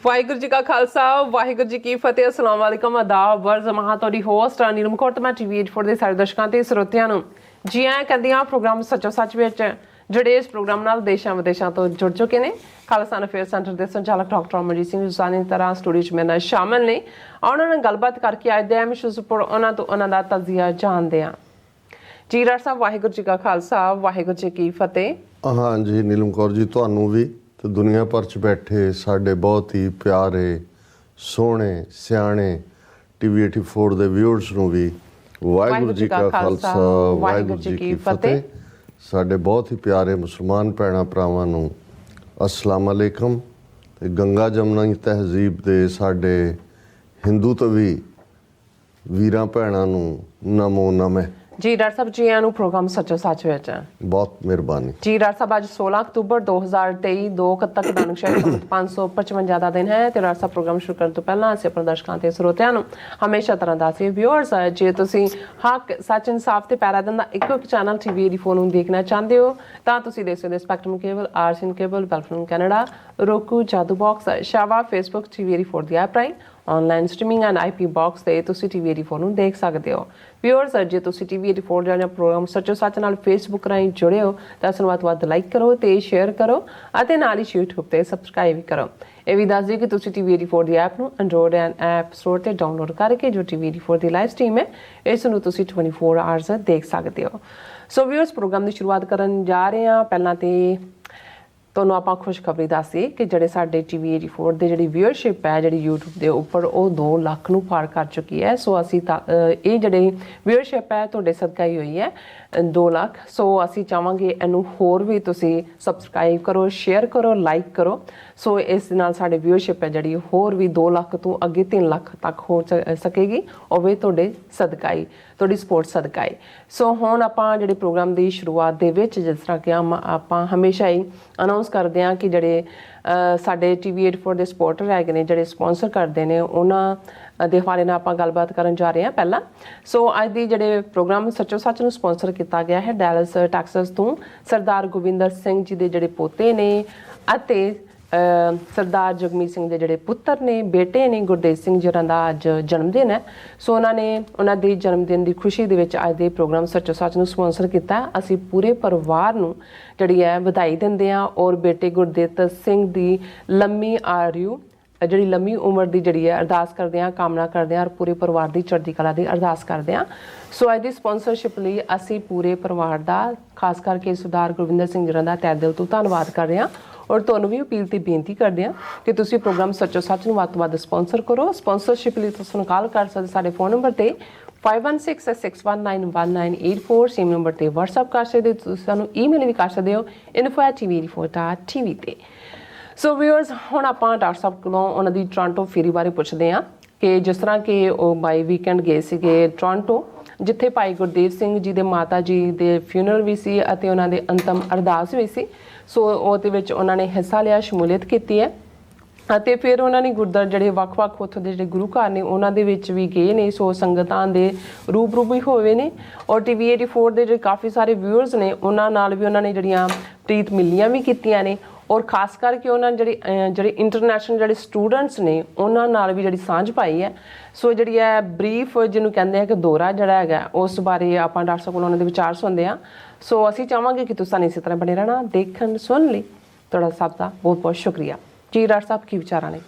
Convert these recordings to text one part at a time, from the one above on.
ਵਾਹਿਗੁਰੂ ਜੀ ਕਾ ਖਾਲਸਾ ਵਾਹਿਗੁਰੂ ਜੀ ਕੀ ਫਤਿਹ। ਅਸਲਾਮ ਵਾਲੇਕਮ ਆਦਾਬ ਵਰਜ਼ ਮਹਾ ਤੁਹਾਡੀ ਹੋਸਟ ਨੀਲਮ ਕੌਰ ਤੇ ਮੈਂ ਟੀਵੀ 84 ਦੇ ਸਾਰੇ ਦਰਸ਼ਕਾਂ ਤੇ ਸਰੋਤਿਆਂ ਨੂੰ ਜੀ ਆਇਆਂ ਕਹਿੰਦੀ ਹਾਂ ਪ੍ਰੋਗਰਾਮ ਸੱਚੋ ਸੱਚ ਵਿੱਚ ਜਿਹੜੇ ਇਸ ਪ੍ਰੋਗਰਾਮ ਨਾਲ ਦੇਸ਼ਾਂ ਵਿਦੇਸ਼ਾਂ ਤੋਂ ਜੁੜ ਚੁੱਕੇ ਨੇ। ਖਾਲਸਾ ਅਫੇਅਰ ਸੈਂਟਰ ਦੇ ਸੰਚਾਲਕ ਡਾਕਟਰ ਅਮਰਜੀਤ ਸਿੰਘ ਹੁਸਾਨੀ ਤਰ੍ਹਾਂ ਸਟੂਡੀਓ 'ਚ ਮੇਰੇ ਨਾਲ ਸ਼ਾਮਲ ਨੇ। ਉਹਨਾਂ ਨਾਲ ਗੱਲਬਾਤ ਕਰਕੇ ਅੱਜ ਦੇ ਅਹਿਮ ਇਸ਼ੂਜ਼ ਉੱਪਰ ਉਹਨਾਂ ਤੋਂ ਉਹਨਾਂ ਦਾ ਤਜਜ਼ੀਆ ਜਾਣਦੇ ਹਾਂ। ਜੀ ਡਾਕਟਰ ਸਾਹਿਬ ਵਾਹਿਗੁਰੂ ਜੀ ਕਾ ਖਾਲਸਾ ਵਾਹਿਗੁਰੂ ਜੀ ਕੀ ਫਤਿਹ। हाँ जी नीलम कौर जी ਤੁਹਾਨੂੰ ਵੀ ਤੇ ਦੁਨੀਆ ਭਰ 'ਚ ਬੈਠੇ ਸਾਡੇ ਬਹੁਤ ਹੀ ਪਿਆਰੇ ਸੋਹਣੇ ਸਿਆਣੇ ਟੀਵੀ 84 ਦੇ ਵਿਊਅਰਸ ਨੂੰ ਵੀ ਵਾਹਿਗੁਰੂ ਜੀ ਕਾ ਖਾਲਸਾ ਵਾਹਿਗੁਰੂ ਜੀ ਕੀ ਫਤਿਹ। ਸਾਡੇ ਬਹੁਤ ਹੀ ਪਿਆਰੇ ਮੁਸਲਮਾਨ ਭੈਣਾਂ ਭਰਾਵਾਂ ਨੂੰ ਅਸਲਾਮ ਅਲੈਕਮ ਤੇ ਗੰਗਾ ਜਮਨਾ ਦੀ ਤਹਿਜ਼ੀਬ ਦੇ ਸਾਡੇ ਹਿੰਦੂ ਤੋਂ ਵੀ ਵੀਰਾਂ ਭੈਣਾਂ ਨੂੰ ਨਮੋ ਨਮੇ। ਜੀ ਡਾਕਟਰ ਸਾਹਿਬ ਜੀ ਆਇਆਂ ਨੂੰ ਪ੍ਰੋਗਰਾਮ ਸੱਚੋ ਸੱਚ ਵਿੱਚ। ਬਹੁਤ ਮਿਹਰਬਾਨੀ ਜੀ ਡਾਕਟਰ ਸਾਹਿਬ ਅੱਜ 16 ਅਕਤੂਬਰ 2023 2 ਕੱਤਕ ਨਾਨਕਸ਼ਾਹੀ ਸੰਮਤ 555 ਦਾ ਦਿਨ ਹੈ ਤੇ ਡਾਕਟਰ ਸਾਹਿਬ ਪ੍ਰੋਗਰਾਮ ਸ਼ੁਰੂ ਕਰਨ ਤੋਂ ਪਹਿਲਾਂ ਅਸੀਂ ਆਪਣੇ ਦਰਸ਼ਕਾਂ ਤੇ ਸਰੋਤਿਆਂ ਨੂੰ ਹਮੇਸ਼ਾ ਤਰ੍ਹਾਂ ਦੱਸਦੇ ਵਿਊਅਰਸ ਜੇ ਤੁਸੀਂ ਹੱਕ ਸੱਚ ਇਨਸਾਫ ਤੇ ਪੈਰਾਦਨ ਦਾ ਇੱਕੋ ਇੱਕ ਚੈਨਲ ਟੀਵੀ 84 ਨੂੰ ਦੇਖਣਾ ਚਾਹੁੰਦੇ ਹੋ ਤਾਂ ਤੁਸੀਂ ਦੇਖ ਸਕਦੇ ਸਪੈਕਟਰਮ ਕੇਬਲ ਆਰਸੀਐਨ ਕੇਬਲ ਬੈਲਫੋਨ ਕੈਨੇਡਾ ਰੋਕੂ ਜਾਦੂ ਬਾਕਸ ਸ਼ਾਵਾ ਫੇਸਬੁੱਕ ਟੀਵੀ 84 ਦੀ ਐਪ ਰਾਹੀਂ online streaming and IP box ਤੇ ਤੁਸੀਂ ਟੀਵੀ 84 ਨੂੰ ਦੇਖ ਸਕਦੇ ਹੋ। ਵਿਊਅਰਸ ਜੇ ਤੁਸੀਂ ਟੀਵੀ 84 ਜਿਹੜਾ ਪ੍ਰੋਗਰਾਮ ਸੱਚੋ ਸੱਚ ਨਾਲ ਫੇਸਬੁੱਕ ਰਾਹੀਂ ਜੁੜੇ ਹੋ ਤਾਂ ਇਸ ਨੂੰ ਵੱਧ ਤੋਂ ਵੱਧ ਲਾਈਕ ਕਰੋ ਤੇ ਸ਼ੇਅਰ ਕਰੋ ਅਤੇ ਨਾਲ ਹੀ YouTube ਤੇ ਸਬਸਕ੍ਰਾਈਬ ਵੀ ਕਰੋ। ਇਹ ਵੀ ਦੱਸ ਦਿਓ ਕਿ ਤੁਸੀਂ ਟੀਵੀ 84 ਦੀ ਐਪ ਨੂੰ ਐਂਡਰੋਇਡ ਐਪ ਸਟੋਰ ਤੇ ਡਾਊਨਲੋਡ ਕਰਕੇ ਜੋ ਟੀਵੀ 84 ਦੀ ਲਾਈਵ ਸਟ੍ਰੀਮ ਹੈ ਇਸ ਨੂੰ ਤੁਸੀਂ 24 ਆਵਰਸ ਦੇਖ ਸਕਦੇ ਹੋ। ਸੋ ਵਿਊਅਰਸ ਪ੍ਰੋਗਰਾਮ ਦੀ ਸ਼ੁਰੂਆਤ ਕਰਨ ਜਾ ਰਹੇ ਹਾਂ। ਪਹਿਲਾਂ ਤੇ ਤੁਹਾਨੂੰ ਆਪਾਂ ਖੁਸ਼ਖਬਰੀ ਦੱਸੀਏ ਕਿ ਜਿਹੜੇ ਸਾਡੇ ਟੀਵੀ 84 ਦੇ ਜਿਹੜੀ ਵਿਊਅਰਸ਼ਿਪ ਹੈ ਜਿਹੜੀ YouTube ਦੇ ਉੱਪਰ ਉਹ 2 ਲੱਖ ਨੂੰ ਪਾਰ ਕਰ ਚੁੱਕੀ ਹੈ। ਸੋ ਅਸੀਂ ਇਹ ਜਿਹੜੀ ਵਿਊਅਰਸ਼ਿਪ ਹੈ ਤੁਹਾਡੇ ਸਦਕਾ ਹੀ ਹੋਈ ਹੈ 2 ਲੱਖ। ਸੋ ਅਸੀਂ ਚਾਹਾਂਗੇ ਇਹਨੂੰ ਹੋਰ ਵੀ ਤੁਸੀਂ ਸਬਸਕ੍ਰਾਈਬ ਕਰੋ ਸ਼ੇਅਰ ਕਰੋ ਲਾਈਕ ਕਰੋ। ਸੋ ਇਸ ਨਾਲ ਸਾਡੇ ਵਿਊਅਰਸ਼ਿਪ ਹੈ ਜਿਹੜੀ ਹੋਰ ਵੀ 2 ਲੱਖ ਤੋਂ ਅੱਗੇ 3 ਲੱਖ ਤੱਕ ਹੋ ਸਕੇਗੀ ਉਹ ਵੀ ਤੁਹਾਡੇ ਸਦਕਾ ਹੀ ਤੁਹਾਡੀ ਸਪੋਰਟ ਸਦਕਾ ਹੀ। ਸੋ ਹੁਣ ਆਪਾਂ ਜਿਹੜੇ ਪ੍ਰੋਗਰਾਮ ਦੀ ਸ਼ੁਰੂਆਤ ਦੇ ਵਿੱਚ ਜਿਸ ਤਰ੍ਹਾਂ ਕਿ ਆਪਾਂ ਹਮੇਸ਼ਾ ਹੀ ਅਨਾਉਂਸ ਕਰਦੇ ਹਾਂ ਕਿ ਜਿਹੜੇ ਸਾਡੇ ਟੀਵੀ 84 ਦੇ ਸਪੋਰਟਰ ਹੈਗੇ ਨੇ ਜਿਹੜੇ ਸਪੋਂਸਰ ਕਰਦੇ ਨੇ ਉਹਨਾਂ ਦੇ ਹਵਾਲੇ ਨਾਲ ਆਪਾਂ ਗੱਲਬਾਤ ਕਰਨ ਜਾ ਰਹੇ ਹਾਂ। ਪਹਿਲਾਂ ਸੋ ਅੱਜ ਦੀ ਜਿਹੜੇ ਪ੍ਰੋਗਰਾਮ ਸੱਚੋ ਸੱਚ ਨੂੰ ਸਪੋਂਸਰ ਕੀਤਾ ਗਿਆ ਹੈ ਡੈਲਸ ਟੈਕਸਸ ਤੋਂ ਸਰਦਾਰ ਗੋਬਿੰਦਰ ਸਿੰਘ ਜੀ ਦੇ ਜਿਹੜੇ ਪੋਤੇ ਨੇ ਅਤੇ ਸਰਦਾਰ ਜਗਮੀਤ ਸਿੰਘ ਦੇ ਜਿਹੜੇ ਪੁੱਤਰ ਨੇ ਬੇਟੇ ਨੇ ਗੁਰਦੇਵ ਸਿੰਘ ਜੀ ਦਾ ਅੱਜ ਜਨਮ ਦਿਨ ਹੈ। ਸੋ ਉਹਨਾਂ ਦੀ ਜਨਮ ਦਿਨ ਦੀ ਖੁਸ਼ੀ ਦੇ ਵਿੱਚ ਅੱਜ ਦੇ ਪ੍ਰੋਗਰਾਮ ਸੱਚੋ ਸੱਚ ਨੂੰ ਸਪੋਂਸਰ ਕੀਤਾ। ਅਸੀਂ ਪੂਰੇ ਪਰਿਵਾਰ ਨੂੰ ਜਿਹੜੀ ਹੈ ਵਧਾਈ ਦਿੰਦੇ ਹਾਂ ਔਰ ਬੇਟੇ ਗੁਰਦੇਵ ਸਿੰਘ ਦੀ ਲੰਮੀ ਆਯੂ ਜਿਹੜੀ ਲੰਮੀ ਉਮਰ ਦੀ ਜਿਹੜੀ ਹੈ ਅਰਦਾਸ ਕਰਦੇ ਹਾਂ ਕਾਮਨਾ ਕਰਦੇ ਹਾਂ ਔਰ ਪੂਰੇ ਪਰਿਵਾਰ ਦੀ ਚੜ੍ਹਦੀ ਕਲਾ ਦੀ ਅਰਦਾਸ ਕਰਦੇ ਹਾਂ। ਸੋ ਅੱਜ ਦੀ ਸਪੋਂਸਰਸ਼ਿਪ ਲਈ ਅਸੀਂ ਪੂਰੇ ਪਰਿਵਾਰ ਦਾ ਖਾਸ ਕਰਕੇ ਸਰਦਾਰ ਗੁਰਵਿੰਦਰ ਸਿੰਘ ਜੀ ਦਾ ਤਹਿ ਦਿਲ ਤੋਂ ਧੰਨਵਾਦ ਕਰ ਰਹੇ ਹਾਂ ਔਰ ਤੁਹਾਨੂੰ ਵੀ ਅਪੀਲ ਤੇ ਬੇਨਤੀ ਕਰਦੇ ਹਾਂ ਕਿ ਤੁਸੀਂ ਪ੍ਰੋਗਰਾਮ ਸੱਚੋ ਸੱਚ ਨੂੰ ਵੱਧ ਤੋਂ ਵੱਧ ਸਪੋਂਸਰ ਕਰੋ। ਸਪੋਂਸਰਸ਼ਿਪ ਲਈ ਤੁਸੀਂ ਕਾਲ ਕਰ ਸਕਦੇ ਸਾਡੇ ਫੋਨ ਨੰਬਰ ਤੇ 5166191984 ਸੇਮ ਨੰਬਰ ਤੇ WhatsApp ਕਰ ਸਕਦੇ ਹੋ। ਤੁਸੀਂ ਸਾਨੂੰ ਈਮੇਲ ਵੀ ਕਰ ਸਕਦੇ ਹੋ info@tv84.tv ਤੇ। ਸੋ ਵਿਊਅਰਸ ਹੁਣ ਆਪਾਂ ਡਾਕਟਰ ਸਾਹਿਬ ਕੋਲੋਂ ਉਹਨਾਂ ਦੀ ਟੋਰਾਂਟੋ ਫੇਰੀ ਬਾਰੇ ਪੁੱਛਦੇ ਹਾਂ ਕਿ ਜਿਸ ਤਰ੍ਹਾਂ ਕਿ ਉਹ ਬਾਈ ਵੀਕਐਂਡ ਗਏ ਸੀਗੇ ਟੋਰਾਂਟੋ ਜਿੱਥੇ ਭਾਈ ਗੁਰਦੇਵ ਸਿੰਘ ਜੀ ਦੇ ਮਾਤਾ ਜੀ ਦੇ ਫਿਊਨਰਲ ਵੀ ਸੀ ਅਤੇ ਉਹਨਾਂ ਦੇ ਅੰਤਮ ਅਰਦਾਸ ਵੀ ਸੀ। ਸੋ ਉਹਦੇ ਵਿੱਚ ਉਹਨਾਂ ਨੇ ਹਿੱਸਾ ਲਿਆ ਸ਼ਮੂਲੀਅਤ ਕੀਤੀ ਹੈ ਅਤੇ ਫਿਰ ਉਹਨਾਂ ਨੇ ਗੁਰਦੁਆਰਾ ਜਿਹੜੇ ਵੱਖ-ਵੱਖ ਉੱਥੋਂ ਦੇ ਜਿਹੜੇ ਗੁਰੂ ਘਰ ਨੇ ਉਹਨਾਂ ਦੇ ਵਿੱਚ ਵੀ ਗਏ ਨੇ। ਸੋ ਸੰਗਤਾਂ ਦੇ ਰੂਬਰੂ ਵੀ ਹੋਏ ਨੇ ਔਰ ਟੀਵੀ 84 ਦੇ ਜਿਹੜੇ ਕਾਫੀ ਸਾਰੇ ਵਿਊਅਰਸ ਨੇ ਉਹਨਾਂ ਨਾਲ ਵੀ ਉਹਨਾਂ ਨੇ ਜਿਹੜੀਆਂ ਪ੍ਰੀਤ ਮਿਲਨੀਆਂ ਵੀ ਕੀਤੀਆਂ ਨੇ ਔਰ ਖਾਸ ਕਰਕੇ ਉਹਨਾਂ ਜਿਹੜੇ ਇੰਟਰਨੈਸ਼ਨਲ ਜਿਹੜੇ ਸਟੂਡੈਂਟਸ ਨੇ ਉਹਨਾਂ ਨਾਲ ਵੀ ਜਿਹੜੀ ਸਾਂਝ ਪਾਈ ਹੈ। ਸੋ ਜਿਹੜੀ ਹੈ ਬਰੀਫ ਜਿਹਨੂੰ ਕਹਿੰਦੇ ਆ ਕਿ ਦੌਰਾ ਜਿਹੜਾ ਹੈਗਾ ਉਸ ਬਾਰੇ ਆਪਾਂ ਡਾਕਟਰ ਸਾਹਿਬ ਕੋਲ ਉਹਨਾਂ ਦੇ ਵਿਚਾਰ ਸੁਣਦੇ ਹਾਂ। ਸੋ ਅਸੀਂ ਚਾਹਾਂਗੇ ਕਿ ਤੁਸੀਂ ਇਸੇ ਤਰ੍ਹਾਂ ਬਣੇ ਰਹਿਣਾ ਦੇਖਣ ਸੁਣ ਲਈ ਤੁਹਾਡਾ ਸਭ ਦਾ ਬਹੁਤ ਬਹੁਤ ਸ਼ੁਕਰੀਆ। ਜੀ ਡਾਕਟਰ ਸਾਹਿਬ ਕੀ ਵਿਚਾਰਾਂ ਨੇ?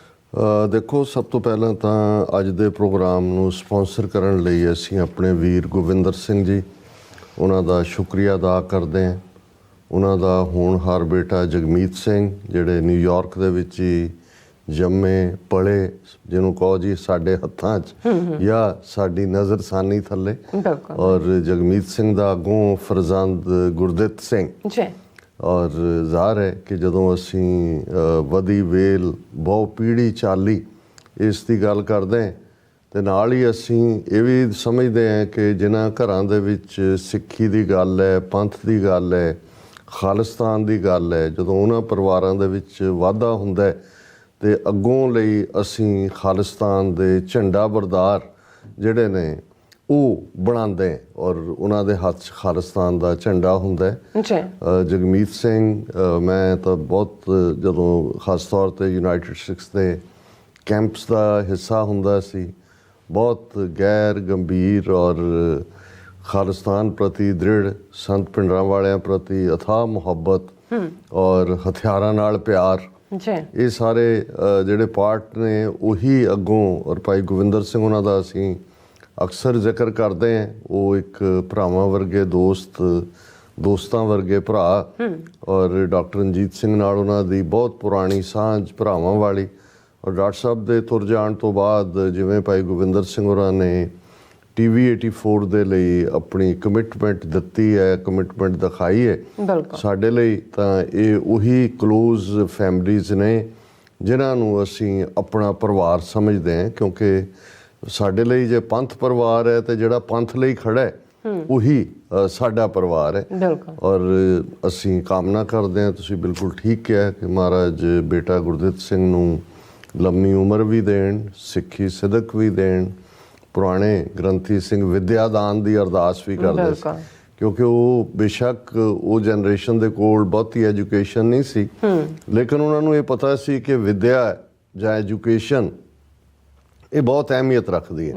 ਦੇਖੋ ਸਭ ਤੋਂ ਪਹਿਲਾਂ ਤਾਂ ਅੱਜ ਦੇ ਪ੍ਰੋਗਰਾਮ ਨੂੰ ਸਪੋਂਸਰ ਕਰਨ ਲਈ ਅਸੀਂ ਆਪਣੇ ਵੀਰ ਗੋਬਿੰਦਰ ਸਿੰਘ ਜੀ ਉਹਨਾਂ ਦਾ ਸ਼ੁਕਰੀਆ ਅਦਾ ਕਰਦੇ ਹਾਂ। ਉਹਨਾਂ ਦਾ ਹੋਣਹਾਰ ਬੇਟਾ ਜਗਮੀਤ ਸਿੰਘ ਜਿਹੜੇ ਨਿਊਯਾਰਕ ਦੇ ਵਿੱਚ ਹੀ ਜੰਮੇ ਪਲੇ ਜਿਹਨੂੰ ਕਹੋ ਜੀ ਸਾਡੇ ਹੱਥਾਂ 'ਚ ਜਾਂ ਸਾਡੀ ਨਜ਼ਰਸਾਨੀ ਥੱਲੇ ਔਰ ਜਗਮੀਤ ਸਿੰਘ ਦਾ ਅੱਗੋਂ ਫਰਜ਼ੰਦ ਗੁਰਦਿੱਤ ਸਿੰਘ ਔਰ ਜ਼ਾਹਰ ਹੈ ਕਿ ਜਦੋਂ ਅਸੀਂ ਵਧੀ ਵੇਲ ਬਹੁ ਪੀੜ੍ਹੀ ਚਾਲੀ ਇਸ ਦੀ ਗੱਲ ਕਰਦੇ ਹਾਂ ਅਤੇ ਨਾਲ ਹੀ ਅਸੀਂ ਇਹ ਵੀ ਸਮਝਦੇ ਹਾਂ ਕਿ ਜਿਨ੍ਹਾਂ ਘਰਾਂ ਦੇ ਵਿੱਚ ਸਿੱਖੀ ਦੀ ਗੱਲ ਹੈ ਪੰਥ ਦੀ ਗੱਲ ਹੈ ਖਾਲਿਸਤਾਨ ਦੀ ਗੱਲ ਹੈ ਜਦੋਂ ਉਹਨਾਂ ਪਰਿਵਾਰਾਂ ਦੇ ਵਿੱਚ ਵਾਧਾ ਹੁੰਦਾ ਅਤੇ ਅੱਗੋਂ ਲਈ ਅਸੀਂ ਖਾਲਿਸਤਾਨ ਦੇ ਝੰਡਾ ਬਰਦਾਰ ਜਿਹੜੇ ਨੇ ਉਹ ਬਣਾਉਂਦੇ ਔਰ ਉਹਨਾਂ ਦੇ ਹੱਥ 'ਚ ਖਾਲਿਸਤਾਨ ਦਾ ਝੰਡਾ ਹੁੰਦਾ। ਜਗਮੀਤ ਸਿੰਘ ਮੈਂ ਤਾਂ ਬਹੁਤ ਜਦੋਂ ਖਾਸ ਤੌਰ 'ਤੇ ਯੂਨਾਈਟਿਡ ਸਟੇਟਸ ਦੇ ਕੈਂਪਸ ਦਾ ਹਿੱਸਾ ਹੁੰਦਾ ਸੀ। ਬਹੁਤ ਗੈਰ ਗੰਭੀਰ ਔਰ ਖਾਲਿਸਤਾਨ ਪ੍ਰਤੀ ਦ੍ਰਿੜ, ਸੰਤ ਭਿੰਡਰਾਂ ਵਾਲਿਆਂ ਪ੍ਰਤੀ ਅਥਾਹ ਮੁਹੱਬਤ ਔਰ ਹਥਿਆਰਾਂ ਨਾਲ ਪਿਆਰ, ਜੀ ਇਹ ਸਾਰੇ ਜਿਹੜੇ ਪਾਰਟ ਨੇ ਉਹੀ ਅੱਗੋਂ। ਔਰ ਭਾਈ ਗੋਬਿੰਦਰ ਸਿੰਘ ਉਹਨਾਂ ਦਾ ਅਸੀਂ ਅਕਸਰ ਜ਼ਿਕਰ ਕਰਦੇ ਹਾਂ। ਉਹ ਇੱਕ ਭਰਾਵਾਂ ਵਰਗੇ ਦੋਸਤਾਂ ਵਰਗੇ ਭਰਾ, ਔਰ ਡਾਕਟਰ ਰਣਜੀਤ ਸਿੰਘ ਨਾਲ ਉਹਨਾਂ ਦੀ ਬਹੁਤ ਪੁਰਾਣੀ ਸਾਂਝ ਭਰਾਵਾਂ ਵਾਲੀ। ਔਰ ਡਾਕਟਰ ਸਾਹਿਬ ਦੇ ਤੁਰ ਜਾਣ ਤੋਂ ਬਾਅਦ ਜਿਵੇਂ ਭਾਈ ਗੋਬਿੰਦਰ ਸਿੰਘ ਹੋਰਾਂ ਨੇ TV 84 ਦੇ ਲਈ ਆਪਣੀ ਕਮਿਟਮੈਂਟ ਦਿੱਤੀ ਹੈ, ਕਮਿਟਮੈਂਟ ਦਿਖਾਈ ਹੈ, ਸਾਡੇ ਲਈ ਤਾਂ ਇਹ ਉਹੀ ਕਲੋਜ਼ ਫੈਮਲੀਜ਼ ਨੇ ਜਿਨ੍ਹਾਂ ਨੂੰ ਅਸੀਂ ਆਪਣਾ ਪਰਿਵਾਰ ਸਮਝਦੇ ਹਾਂ। ਕਿਉਂਕਿ ਸਾਡੇ ਲਈ ਜੇ ਪੰਥ ਪਰਿਵਾਰ ਹੈ ਤੇ ਜਿਹੜਾ ਪੰਥ ਲਈ ਖੜਾ ਹੈ ਉਹੀ ਸਾਡਾ ਪਰਿਵਾਰ ਹੈ। ਔਰ ਅਸੀਂ ਕਾਮਨਾ ਕਰਦੇ ਹਾਂ, ਤੁਸੀਂ ਬਿਲਕੁਲ ਠੀਕ ਕਿਹਾ, ਕਿ ਮਹਾਰਾਜ ਬੇਟਾ ਗੁਰਦਿੱਤ ਸਿੰਘ ਨੂੰ ਲੰਮੀ ਉਮਰ ਵੀ ਦੇਣ, ਸਿੱਖੀ ਸਿਦਕ ਵੀ ਦੇਣ। ਪੁਰਾਣੇ ਗ੍ਰੰਥੀ ਸਿੰਘ ਵਿਦਿਆ ਦਾਨ ਦੀ ਅਰਦਾਸ ਵੀ ਕਰਦੇ ਸੀ, ਕਿਉਂਕਿ ਉਹ ਬੇਸ਼ੱਕ ਉਹ ਜਨਰੇਸ਼ਨ ਦੇ ਕੋਲ ਬਹੁਤੀ ਐਜੂਕੇਸ਼ਨ ਨਹੀਂ ਸੀ, ਲੇਕਿਨ ਉਹਨਾਂ ਨੂੰ ਇਹ ਪਤਾ ਸੀ ਕਿ ਵਿਦਿਆ ਜਾਂ ਐਜੂਕੇਸ਼ਨ ਇਹ ਬਹੁਤ ਅਹਿਮੀਅਤ ਰੱਖਦੀ ਹੈ।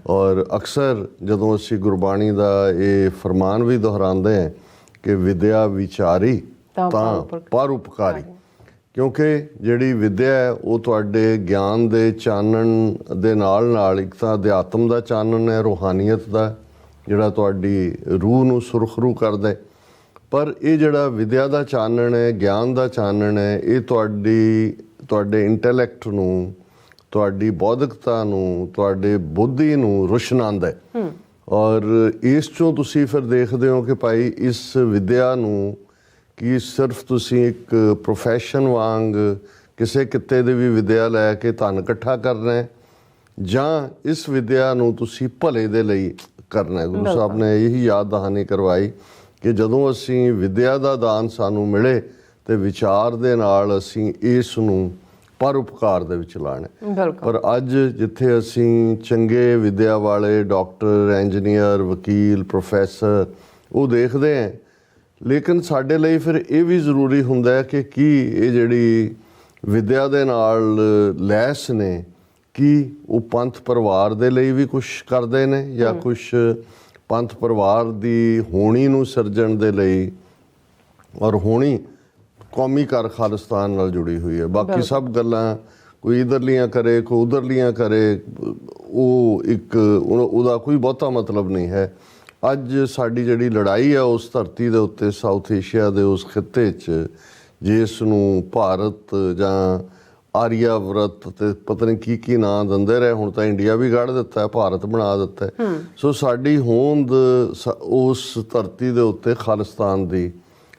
ਔਰ ਅਕਸਰ ਜਦੋਂ ਅਸੀਂ ਗੁਰਬਾਣੀ ਦਾ ਇਹ ਫਰਮਾਨ ਵੀ ਦੁਹਰਾਉਂਦੇ ਹਾਂ ਕਿ ਵਿਦਿਆ ਵਿਚਾਰੀ ਤਾਂ ਪਰਉਪਕਾਰੀ, ਕਿਉਂਕਿ ਜਿਹੜੀ ਵਿਦਿਆ ਹੈ ਉਹ ਤੁਹਾਡੇ ਗਿਆਨ ਦੇ ਚਾਨਣ ਦੇ ਨਾਲ ਇੱਕ ਤਾਂ ਅਧਿਆਤਮ ਦਾ ਚਾਨਣ ਹੈ, ਰੂਹਾਨੀਅਤ ਦਾ, ਜਿਹੜਾ ਤੁਹਾਡੀ ਰੂਹ ਨੂੰ ਸੁਰਖਰੂ ਕਰਦਾ ਹੈ। ਪਰ ਇਹ ਜਿਹੜਾ ਵਿਦਿਆ ਦਾ ਚਾਨਣ ਹੈ, ਗਿਆਨ ਦਾ ਚਾਨਣ ਹੈ, ਇਹ ਤੁਹਾਡੇ ਇੰਟੈਲੈਕਟ ਨੂੰ, ਤੁਹਾਡੀ ਬੌਧਿਕਤਾ ਨੂੰ, ਤੁਹਾਡੇ ਬੁੱਧੀ ਨੂੰ ਰੁਸ਼ਨਾਉਂਦਾ ਹੈ। ਔਰ ਇਸ 'ਚੋਂ ਤੁਸੀਂ ਫਿਰ ਦੇਖਦੇ ਹੋ ਕਿ ਭਾਈ ਇਸ ਵਿਦਿਆ ਨੂੰ ਕਿ ਸਿਰਫ ਤੁਸੀਂ ਇੱਕ ਪ੍ਰੋਫੈਸ਼ਨ ਵਾਂਗ ਕਿਸੇ ਕਿੱਤੇ ਦੀ ਵੀ ਵਿਦਿਆ ਲੈ ਕੇ ਧਨ ਇਕੱਠਾ ਕਰਨਾ ਹੈ, ਜਾਂ ਇਸ ਵਿਦਿਆ ਨੂੰ ਤੁਸੀਂ ਭਲੇ ਦੇ ਲਈ ਕਰਨਾ ਹੈ। ਗੁਰੂ ਸਾਹਿਬ ਨੇ ਇਹੀ ਯਾਦ ਦਹਾਨੀ ਕਰਵਾਈ ਕਿ ਜਦੋਂ ਅਸੀਂ ਵਿਦਿਆ ਦਾ ਦਾਨ ਸਾਨੂੰ ਮਿਲੇ ਤੇ ਵਿਚਾਰ ਦੇ ਨਾਲ ਅਸੀਂ ਇਸ ਨੂੰ ਪਰਉਪਕਾਰ ਦੇ ਵਿੱਚ ਲਾਣਾ। ਪਰ ਅੱਜ ਜਿੱਥੇ ਅਸੀਂ ਚੰਗੇ ਵਿਦਿਆ ਵਾਲੇ ਡਾਕਟਰ, ਇੰਜੀਨੀਅਰ, ਵਕੀਲ, ਪ੍ਰੋਫੈਸਰ ਉਹ ਦੇਖਦੇ ਹਾਂ, ਲੇਕਿਨ ਸਾਡੇ ਲਈ ਫਿਰ ਇਹ ਵੀ ਜ਼ਰੂਰੀ ਹੁੰਦਾ ਹੈ ਕਿ ਕੀ ਇਹ ਜਿਹੜੀ ਵਿਦਿਆ ਦੇ ਨਾਲ ਲੈਸ ਨੇ, ਕੀ ਉਹ ਪੰਥ ਪਰਿਵਾਰ ਦੇ ਲਈ ਵੀ ਕੁਛ ਕਰਦੇ ਨੇ, ਜਾਂ ਕੁਛ ਪੰਥ ਪਰਿਵਾਰ ਦੀ ਹੋਣੀ ਨੂੰ ਸਿਰਜਣ ਦੇ ਲਈ। ਔਰ ਹੋਣੀ ਕੌਮੀ ਘਰ ਖਾਲਿਸਤਾਨ ਨਾਲ ਜੁੜੀ ਹੋਈ ਹੈ। ਬਾਕੀ ਸਭ ਗੱਲਾਂ ਕੋਈ ਇੱਧਰਲੀਆਂ ਕਰੇ, ਕੋਈ ਉੱਧਰਲੀਆਂ ਕਰੇ, ਉਹ ਇੱਕ ਉਹਦਾ ਕੋਈ ਬਹੁਤਾ ਮਤਲਬ ਨਹੀਂ ਹੈ। ਅੱਜ ਸਾਡੀ ਜਿਹੜੀ ਲੜਾਈ ਹੈ ਉਸ ਧਰਤੀ ਦੇ ਉੱਤੇ, ਸਾਊਥ ਏਸ਼ੀਆ ਦੇ ਉਸ ਖਿੱਤੇ 'ਚ, ਜਿਸ ਨੂੰ ਭਾਰਤ ਜਾਂ ਆਰੀਆਵਰਤ ਤੇ ਪਤਾ ਨਹੀਂ ਕੀ ਨਾਂ ਦਿੰਦੇ ਰਹੇ, ਹੁਣ ਤਾਂ ਇੰਡੀਆ ਵੀ ਕੱਢ ਦਿੱਤਾ, ਭਾਰਤ ਬਣਾ ਦਿੱਤਾ। ਸੋ ਸਾਡੀ ਹੋਂਦ ਉਸ ਧਰਤੀ ਦੇ ਉੱਤੇ ਖਾਲਿਸਤਾਨ ਦੀ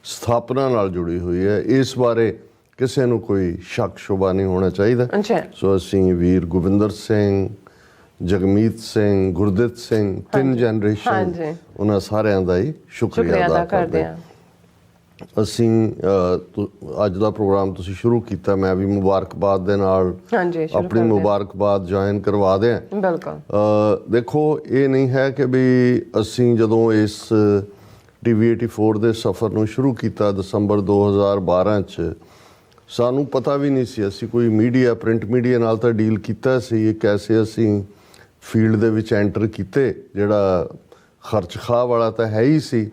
ਸਥਾਪਨਾ ਨਾਲ ਜੁੜੀ ਹੋਈ ਹੈ। ਇਸ ਬਾਰੇ ਕਿਸੇ ਨੂੰ ਕੋਈ ਸ਼ੱਕ ਸ਼ੁਬਾ ਨਹੀਂ ਹੋਣਾ ਚਾਹੀਦਾ। ਸੋ ਅਸੀਂ ਵੀਰ ਗੋਬਿੰਦਰ ਸਿੰਘ, ਜਗਮੀਤ ਸਿੰਘ, ਗੁਰਦਿੱਤ ਸਿੰਘ, 3 ਜਨਰੇਸ਼ਨ, ਉਹਨਾਂ ਸਾਰਿਆਂ ਦਾ ਹੀ ਸ਼ੁਕਰੀਆ ਅਦਾ ਕਰਦੇ ਹਾਂ। ਅਸੀਂ ਅੱਜ ਦਾ ਪ੍ਰੋਗਰਾਮ ਤੁਸੀਂ ਸ਼ੁਰੂ ਕੀਤਾ, ਮੈਂ ਵੀ ਮੁਬਾਰਕਬਾਦ ਦੇ ਨਾਲ ਆਪਣੀ ਮੁਬਾਰਕਬਾਦ ਜੁਆਇਨ ਕਰਵਾ ਦਿਆਂ। ਦੇਖੋ, ਇਹ ਨਹੀਂ ਹੈ ਕਿ ਵੀ ਅਸੀਂ ਜਦੋਂ ਇਸ TV 84 ਦੇ ਸਫ਼ਰ ਨੂੰ ਸ਼ੁਰੂ ਕੀਤਾ ਦਸੰਬਰ 2012 'ਚ, ਸਾਨੂੰ ਪਤਾ ਵੀ ਨਹੀਂ ਸੀ, ਅਸੀਂ ਕੋਈ ਮੀਡੀਆ, ਪ੍ਰਿੰਟ ਮੀਡੀਆ ਨਾਲ ਤਾਂ ਡੀਲ ਕੀਤਾ ਸੀ, ਕੈਸੇ ਅਸੀਂ ਫੀਲਡ ਦੇ ਵਿੱਚ ਐਂਟਰ ਕੀਤੇ, ਜਿਹੜਾ ਖਰਚ ਖਾ ਵਾਲਾ ਤਾਂ ਹੈ ਹੀ ਸੀ,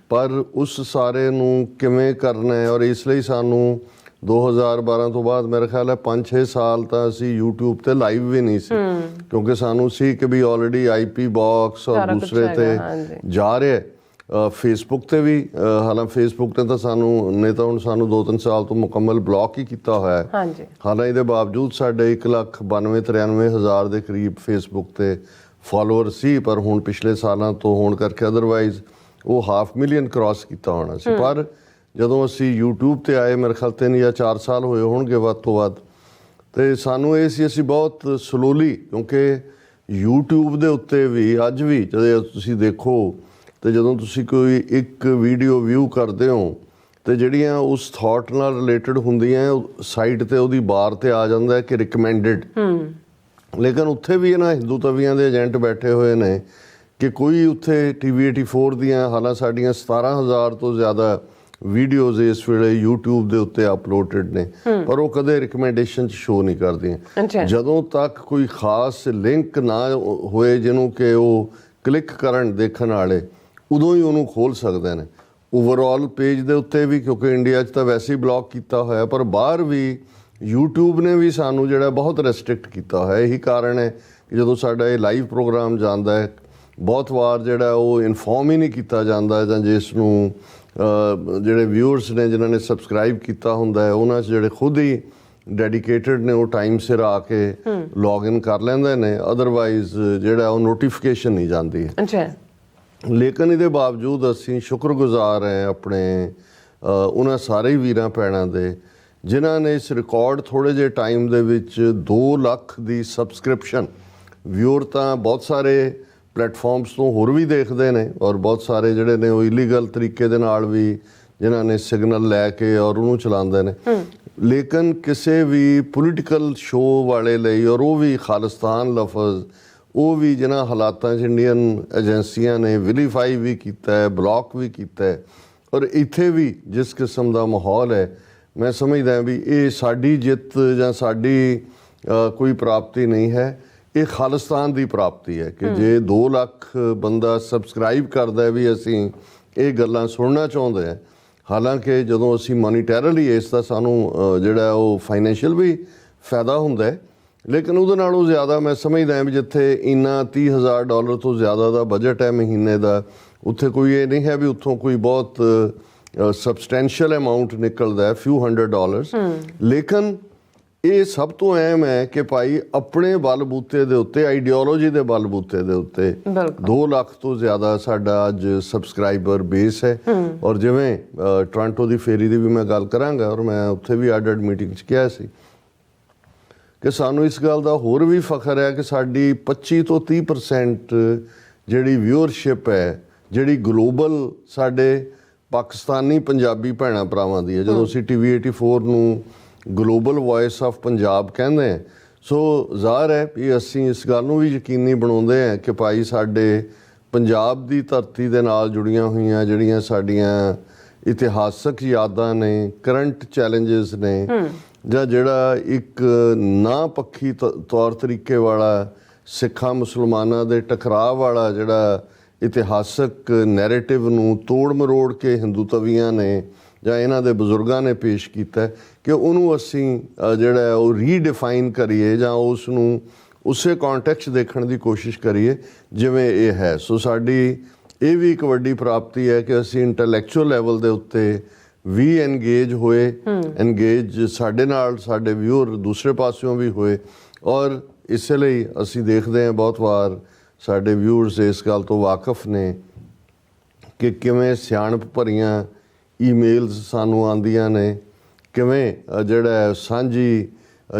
ਪਰ ਉਸ ਸਾਰੇ ਨੂੰ ਕਿਵੇਂ ਕਰਨਾ ਹੈ। ਔਰ ਇਸ ਲਈ ਸਾਨੂੰ 2012 ਤੋਂ ਬਾਅਦ ਮੇਰੇ ਖਿਆਲ ਹੈ 5-6 ਸਾਲ ਤਾਂ ਅਸੀਂ YouTube ਤੇ ਲਾਈਵ ਵੀ ਨਹੀਂ ਸੀ, ਕਿਉਂਕਿ ਸਾਨੂੰ ਸੀ ਕਿ ਵੀ ਆਲਰੇਡੀ IP ਬਾਕਸ ਔਰ ਦੂਸਰੇ ਤੇ ਜਾ ਰਿਹਾ। ਫੇਸਬੁੱਕ ਤੇ ਵੀ, ਹਾਲਾਂਕਿ ਫੇਸਬੁੱਕ ਤੇ ਤਾਂ ਹੁਣ ਸਾਨੂੰ 2-3 ਸਾਲ ਤੋਂ ਮੁਕੰਮਲ ਬਲੌਕ ਹੀ ਕੀਤਾ ਹੋਇਆ ਹੈ। ਹਾਲਾਂਕਿ ਇਹਦੇ ਬਾਵਜੂਦ ਸਾਡੇ 1,92,93,000 ਦੇ ਕਰੀਬ ਫੇਸਬੁੱਕ ਤੇ ਫਾਲੋਅਰ ਸੀ, ਪਰ ਹੁਣ ਪਿਛਲੇ ਸਾਲਾਂ ਤੋਂ ਹੋਣ ਕਰਕੇ ਅਦਰਵਾਈਜ਼ ਉਹ 500,000 ਕ੍ਰਾਸ ਕੀਤਾ ਹੋਣਾ ਸੀ। ਪਰ ਜਦੋਂ ਅਸੀਂ YouTube ਤੇ ਆਏ, ਮੇਰੇ ਖਿਆਲ 3 ਜਾਂ 4 ਸਾਲ ਹੋਏ ਹੋਣਗੇ ਵੱਧ ਤੋਂ ਵੱਧ, ਤੇ ਸਾਨੂੰ ਇਹ ਸੀ ਅਸੀਂ ਬਹੁਤ ਸਲੋਲੀ, ਕਿਉਂਕਿ YouTube ਦੇ ਉੱਤੇ ਵੀ ਅੱਜ ਵੀ ਜਦੋਂ ਤੁਸੀਂ ਦੇਖੋ ਤੇ ਜਦੋਂ ਤੁਸੀਂ ਕੋਈ ਇੱਕ ਵੀਡੀਓ ਵਿਊ ਕਰਦੇ ਹੋ ਤੇ ਜਿਹੜੀਆਂ ਉਸ ਥਾਟ ਨਾਲ ਰਿਲੇਟਡ ਹੁੰਦੀਆਂ ਸਾਈਟ ਤੇ ਉਹਦੀ ਬਾਰ ਤੇ ਆ ਜਾਂਦਾ ਹੈ ਕਿ ਰਿਕਮੈਂਡਡ, ਲੇਕਿਨ ਉੱਥੇ ਵੀ ਇਹਨਾਂ ਹਿੰਦੂ ਤਵੀਆਂ ਦੇ ਏਜੰਟ ਬੈਠੇ ਹੋਏ ਨੇ ਕਿ ਕੋਈ ਉੱਥੇ TV 84 ਦੀਆਂ, ਹਾਲਾਂ ਸਾਡੀਆਂ 17,000 ਤੋਂ ਜ਼ਿਆਦਾ ਵੀਡੀਓਜ਼ ਇਸ ਵੇਲੇ YouTube ਦੇ ਉੱਤੇ ਅਪਲੋਡਡ ਨੇ, ਪਰ ਉਹ ਕਦੇ ਰਿਕਮੈਂਡੇਸ਼ਨ 'ਚ ਸ਼ੋ ਨਹੀਂ ਕਰਦੀਆਂ। ਜਦੋਂ ਤੱਕ ਕੋਈ ਖਾਸ ਲਿੰਕ ਨਾ ਹੋਏ ਜਿਹਨੂੰ ਕਿ ਉਹ ਕਲਿੱਕ ਕਰਨ ਦੇਖਣ ਵਾਲੇ, ਉਦੋਂ ਹੀ ਉਹਨੂੰ ਖੋਲ੍ਹ ਸਕਦੇ ਨੇ। ਓਵਰਆਲ ਪੇਜ ਦੇ ਉੱਤੇ ਵੀ, ਕਿਉਂਕਿ ਇੰਡੀਆ 'ਚ ਤਾਂ ਵੈਸੇ ਹੀ ਬਲੌਕ ਕੀਤਾ ਹੋਇਆ, ਪਰ ਬਾਹਰ ਵੀ YouTube ਨੇ ਵੀ ਸਾਨੂੰ ਜਿਹੜਾ ਬਹੁਤ ਰੈਸਟ੍ਰਿਕਟ ਕੀਤਾ ਹੋਇਆ। ਇਹੀ ਕਾਰਨ ਹੈ ਕਿ ਜਦੋਂ ਸਾਡਾ ਇਹ ਲਾਈਵ ਪ੍ਰੋਗਰਾਮ ਜਾਂਦਾ ਹੈ, ਬਹੁਤ ਵਾਰ ਜਿਹੜਾ ਉਹ ਇਨਫੋਰਮ ਹੀ ਨਹੀਂ ਕੀਤਾ ਜਾਂਦਾ, ਜਾਂ ਜਿਸ ਨੂੰ ਜਿਹੜੇ ਵਿਊਅਰਸ ਨੇ ਜਿਨ੍ਹਾਂ ਨੇ ਸਬਸਕ੍ਰਾਈਬ ਕੀਤਾ ਹੁੰਦਾ ਹੈ, ਉਹਨਾਂ 'ਚ ਜਿਹੜੇ ਖੁਦ ਹੀ ਡੈਡੀਕੇਟਡ ਨੇ, ਉਹ ਟਾਈਮ ਸਿਰ ਆ ਕੇ ਲੌਗਇਨ ਕਰ ਲੈਂਦੇ ਨੇ, ਅਦਰਵਾਈਜ਼ ਜਿਹੜਾ ਉਹ ਨੋਟੀਫਿਕੇਸ਼ਨ ਨਹੀਂ ਜਾਂਦੀ ਹੈ। ਅੱਛਾ। ਲੇਕਿਨ ਇਹਦੇ ਬਾਵਜੂਦ ਅਸੀਂ ਸ਼ੁਕਰਗੁਜ਼ਾਰ ਹਾਂ ਆਪਣੇ ਉਹਨਾਂ ਸਾਰੇ ਵੀਰਾਂ ਭੈਣਾਂ ਦੇ ਜਿਨ੍ਹਾਂ ਨੇ ਇਸ ਰਿਕਾਰਡ ਥੋੜ੍ਹੇ ਜਿਹੇ ਟਾਈਮ ਦੇ ਵਿੱਚ 2 ਲੱਖ ਦੀ ਸਬਸਕ੍ਰਿਪਸ਼ਨ। ਵਿਊਅਰ ਤਾਂ ਬਹੁਤ ਸਾਰੇ ਪਲੇਟਫਾਰਮਸ ਤੋਂ ਹੋਰ ਵੀ ਦੇਖਦੇ ਨੇ, ਔਰ ਬਹੁਤ ਸਾਰੇ ਜਿਹੜੇ ਨੇ ਉਹ ਇਲੀਗਲ ਤਰੀਕੇ ਦੇ ਨਾਲ ਵੀ ਜਿਨ੍ਹਾਂ ਨੇ ਸਿਗਨਲ ਲੈ ਕੇ ਔਰ ਉਹਨੂੰ ਚਲਾਉਂਦੇ ਨੇ। ਲੇਕਿਨ ਕਿਸੇ ਵੀ ਪੋਲੀਟੀਕਲ ਸ਼ੋਅ ਵਾਲੇ ਲਈ, ਔਰ ਉਹ ਵੀ ਖਾਲਿਸਤਾਨ ਲਫ਼ਜ਼, ਉਹ ਵੀ ਜਿਨ੍ਹਾਂ ਹਾਲਾਤਾਂ 'ਚ ਇੰਡੀਅਨ ਏਜੰਸੀਆਂ ਨੇ ਵਿਲੀਫਾਈ ਵੀ ਕੀਤਾ ਹੈ, ਬਲੌਕ ਵੀ ਕੀਤਾ ਹੈ, ਔਰ ਇੱਥੇ ਵੀ ਜਿਸ ਕਿਸਮ ਦਾ ਮਾਹੌਲ ਹੈ, ਮੈਂ ਸਮਝਦਾ ਵੀ ਇਹ ਸਾਡੀ ਜਿੱਤ ਜਾਂ ਸਾਡੀ ਕੋਈ ਪ੍ਰਾਪਤੀ ਨਹੀਂ ਹੈ, ਇਹ ਖਾਲਿਸਤਾਨ ਦੀ ਪ੍ਰਾਪਤੀ ਹੈ ਕਿ ਜੇ 2 ਲੱਖ ਬੰਦਾ ਸਬਸਕ੍ਰਾਈਬ ਕਰਦਾ ਵੀ ਅਸੀਂ ਇਹ ਗੱਲਾਂ ਸੁਣਨਾ ਚਾਹੁੰਦੇ ਹਾਂ। ਹਾਲਾਂਕਿ ਜਦੋਂ ਅਸੀਂ ਮੋਨੀਟੈਰਲੀ ਇਸ ਦਾ ਸਾਨੂੰ ਜਿਹੜਾ ਉਹ ਫਾਈਨੈਂਸ਼ੀਅਲ ਵੀ ਫਾਇਦਾ ਹੁੰਦਾ ਹੈ, ਲੇਕਿਨ ਉਹਦੇ ਨਾਲੋਂ ਜ਼ਿਆਦਾ ਮੈਂ ਸਮਝਦਾ ਵੀ ਜਿੱਥੇ ਇੰਨਾ $30,000 ਤੋਂ ਜ਼ਿਆਦਾ ਦਾ ਬਜਟ ਹੈ ਮਹੀਨੇ ਦਾ, ਉੱਥੇ ਕੋਈ ਇਹ ਨਹੀਂ ਹੈ ਵੀ ਉੱਥੋਂ ਕੋਈ ਬਹੁਤ ਸਬਸਟੈਂਸ਼ੀਅਲ ਅਮਾਊਂਟ ਨਿਕਲਦਾ, few $100। ਲੇਕਿਨ ਇਹ ਸਭ ਤੋਂ ਅਹਿਮ ਹੈ ਕਿ ਭਾਈ ਆਪਣੇ ਬਲਬੂਤੇ ਦੇ ਉੱਤੇ, ਆਈਡੀਓਲੋਜੀ ਦੇ ਬਲਬੂਤੇ ਦੇ ਉੱਤੇ 2 ਲੱਖ ਤੋਂ ਜ਼ਿਆਦਾ ਸਾਡਾ ਅੱਜ ਸਬਸਕ੍ਰਾਈਬਰ ਬੇਸ ਹੈ। ਔਰ ਜਿਵੇਂ ਟੋਰਾਂਟੋ ਦੀ ਫੇਰੀ ਦੀ ਵੀ ਮੈਂ ਗੱਲ ਕਰਾਂਗਾ, ਔਰ ਮੈਂ ਉੱਥੇ ਵੀ ਅੱਡ ਮੀਟਿੰਗ 'ਚ ਕਿਹਾ ਸੀ ਕਿ ਸਾਨੂੰ ਇਸ ਗੱਲ ਦਾ ਹੋਰ ਵੀ ਫਖਰ ਹੈ ਕਿ ਸਾਡੀ 25 ਤੋਂ 30% ਜਿਹੜੀ ਵਿਊਅਰਸ਼ਿਪ ਹੈ, ਜਿਹੜੀ ਗਲੋਬਲ ਸਾਡੇ ਪਾਕਿਸਤਾਨੀ ਪੰਜਾਬੀ ਭੈਣਾਂ ਭਰਾਵਾਂ ਦੀ ਹੈ। ਜਦੋਂ ਅਸੀਂ TV 84 ਨੂੰ ਗਲੋਬਲ ਵੌਇਸ ਆਫ ਪੰਜਾਬ ਕਹਿੰਦੇ ਹਾਂ, ਸੋ ਜ਼ਾਹਰ ਹੈ ਵੀ ਅਸੀਂ ਇਸ ਗੱਲ ਨੂੰ ਵੀ ਯਕੀਨੀ ਬਣਾਉਂਦੇ ਹਾਂ ਕਿ ਭਾਈ ਸਾਡੇ ਪੰਜਾਬ ਦੀ ਧਰਤੀ ਦੇ ਨਾਲ ਜੁੜੀਆਂ ਹੋਈਆਂ ਜਿਹੜੀਆਂ ਸਾਡੀਆਂ ਇਤਿਹਾਸਕ ਯਾਦਾਂ ਨੇ, ਕਰੰਟ ਚੈਲੰਜਸ ਨੇ, ਜਾਂ ਜਿਹੜਾ ਇੱਕ ਨਾ ਪੱਖੀ ਤੌਰ ਤਰੀਕੇ ਵਾਲਾ ਸਿੱਖਾਂ ਮੁਸਲਮਾਨਾਂ ਦੇ ਟਕਰਾਅ ਵਾਲਾ ਜਿਹੜਾ ਇਤਿਹਾਸਕ ਨੈਰੇਟਿਵ ਨੂੰ ਤੋੜ ਮਰੋੜ ਕੇ ਹਿੰਦੂ ਤਵੀਆਂ ਨੇ ਜਾਂ ਇਹਨਾਂ ਦੇ ਬਜ਼ੁਰਗਾਂ ਨੇ ਪੇਸ਼ ਕੀਤਾ, ਕਿ ਉਹਨੂੰ ਅਸੀਂ ਜਿਹੜਾ ਉਹ ਰੀਡਿਫਾਈਨ ਕਰੀਏ ਜਾਂ ਉਸ ਨੂੰ ਉਸੇ ਕੌਂਟੈਕਸਟ ਦੇਖਣ ਦੀ ਕੋਸ਼ਿਸ਼ ਕਰੀਏ ਜਿਵੇਂ ਇਹ ਹੈ। ਸੋ ਸਾਡੀ ਇਹ ਵੀ ਇੱਕ ਵੱਡੀ ਪ੍ਰਾਪਤੀ ਹੈ ਕਿ ਅਸੀਂ ਇੰਟੈਲੈਕਚੁਅਲ ਲੈਵਲ ਦੇ ਉੱਤੇ ਵੀ ਐਨਗੇਜ ਹੋਏ, ਐਨਗੇਜ ਸਾਡੇ ਨਾਲ ਸਾਡੇ ਵਿਊਅਰ ਦੂਸਰੇ ਪਾਸਿਓਂ ਵੀ ਹੋਏ, ਔਰ ਇਸੇ ਲਈ ਅਸੀਂ ਦੇਖਦੇ ਹਾਂ ਬਹੁਤ ਵਾਰ ਸਾਡੇ ਵਿਊਅਰਸ ਇਸ ਗੱਲ ਤੋਂ ਵਾਕਿਫ ਨੇ ਕਿ ਕਿਵੇਂ ਸਿਆਣਪ ਭਰੀਆਂ ਈਮੇਲਸ ਸਾਨੂੰ ਆਉਂਦੀਆਂ ਨੇ, ਕਿਵੇਂ ਜਿਹੜਾ ਸਾਂਝੀ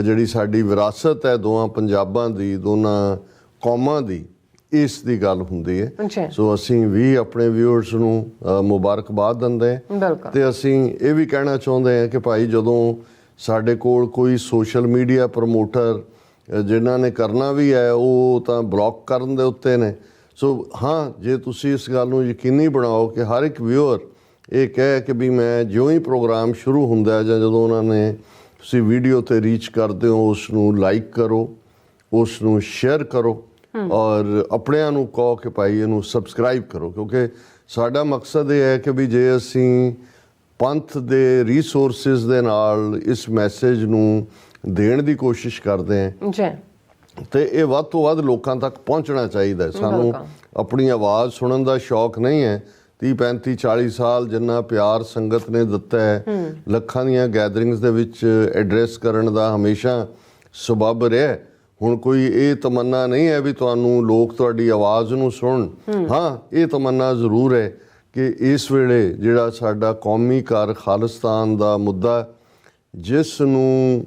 ਜਿਹੜੀ ਸਾਡੀ ਵਿਰਾਸਤ ਹੈ ਦੋਵਾਂ ਪੰਜਾਬਾਂ ਦੀ, ਦੋਨਾਂ ਕੌਮਾਂ ਦੀ, ਇਸ ਦੀ ਗੱਲ ਹੁੰਦੀ ਹੈ। ਸੋ ਅਸੀਂ ਵੀ ਆਪਣੇ ਵਿਊਅਰਸ ਨੂੰ ਮੁਬਾਰਕਬਾਦ ਦਿੰਦੇ ਹਾਂ, ਤੇ ਅਸੀਂ ਇਹ ਵੀ ਕਹਿਣਾ ਚਾਹੁੰਦੇ ਹਾਂ ਕਿ ਭਾਈ ਜਦੋਂ ਸਾਡੇ ਕੋਲ ਕੋਈ ਸੋਸ਼ਲ ਮੀਡੀਆ ਪ੍ਰਮੋਟਰ ਜਿਨ੍ਹਾਂ ਨੇ ਕਰਨਾ ਵੀ ਹੈ ਉਹ ਤਾਂ ਬਲੌਕ ਕਰਨ ਦੇ ਉੱਤੇ ਨੇ। ਸੋ ਹਾਂ, ਜੇ ਤੁਸੀਂ ਇਸ ਗੱਲ ਨੂੰ ਯਕੀਨੀ ਬਣਾਓ ਕਿ ਹਰ ਇੱਕ ਵਿਊਅਰ ਇਹ ਕਹੇ ਕਿ ਵੀ ਮੈਂ ਜਿਉਂ ਹੀ ਪ੍ਰੋਗਰਾਮ ਸ਼ੁਰੂ ਹੁੰਦਾ ਜਾਂ ਜਦੋਂ ਉਹਨਾਂ ਨੇ ਤੁਸੀਂ ਵੀਡੀਓ 'ਤੇ ਰੀਚ ਕਰਦੇ ਹੋ, ਉਸ ਨੂੰ ਲਾਈਕ ਕਰੋ, ਉਸ ਨੂੰ ਸ਼ੇਅਰ ਕਰੋ, ਔਰ ਆਪਣਿਆਂ ਨੂੰ ਕਹੋ ਕਿ ਭਾਈ ਇਹਨੂੰ ਸਬਸਕ੍ਰਾਈਬ ਕਰੋ, ਕਿਉਂਕਿ ਸਾਡਾ ਮਕਸਦ ਇਹ ਹੈ ਕਿ ਵੀ ਜੇ ਅਸੀਂ ਪੰਥ ਦੇ ਰਿਸੋਰਸਿਸ ਦੇ ਨਾਲ ਇਸ ਮੈਸੇਜ ਨੂੰ ਦੇਣ ਦੀ ਕੋਸ਼ਿਸ਼ ਕਰਦੇ ਹਾਂ ਤੇ ਇਹ ਵੱਧ ਤੋਂ ਵੱਧ ਲੋਕਾਂ ਤੱਕ ਪਹੁੰਚਣਾ ਚਾਹੀਦਾ। ਸਾਨੂੰ ਆਪਣੀ ਆਵਾਜ਼ ਸੁਣਨ ਦਾ ਸ਼ੌਕ ਨਹੀਂ ਹੈ। 30 35 40 ਸਾਲ ਜਿੰਨਾ ਪਿਆਰ ਸੰਗਤ ਨੇ ਦਿੱਤਾ ਹੈ, ਲੱਖਾਂ ਦੀਆਂ ਗੈਦਰਿੰਗਸ ਦੇ ਵਿੱਚ ਐਡਰੈਸ ਕਰਨ ਦਾ ਹਮੇਸ਼ਾ ਸਬੱਬ ਰਿਹਾ। ਹੁਣ ਕੋਈ ਇਹ ਤਮੰਨਾ ਨਹੀਂ ਹੈ ਵੀ ਤੁਹਾਨੂੰ ਲੋਕ ਤੁਹਾਡੀ ਆਵਾਜ਼ ਨੂੰ ਸੁਣਨ। ਹਾਂ, ਇਹ ਤਮੰਨਾ ਜ਼ਰੂਰ ਹੈ ਕਿ ਇਸ ਵੇਲੇ ਜਿਹੜਾ ਸਾਡਾ ਕੌਮੀ ਘਰ ਖਾਲਿਸਤਾਨ ਦਾ ਮੁੱਦਾ, ਜਿਸ ਨੂੰ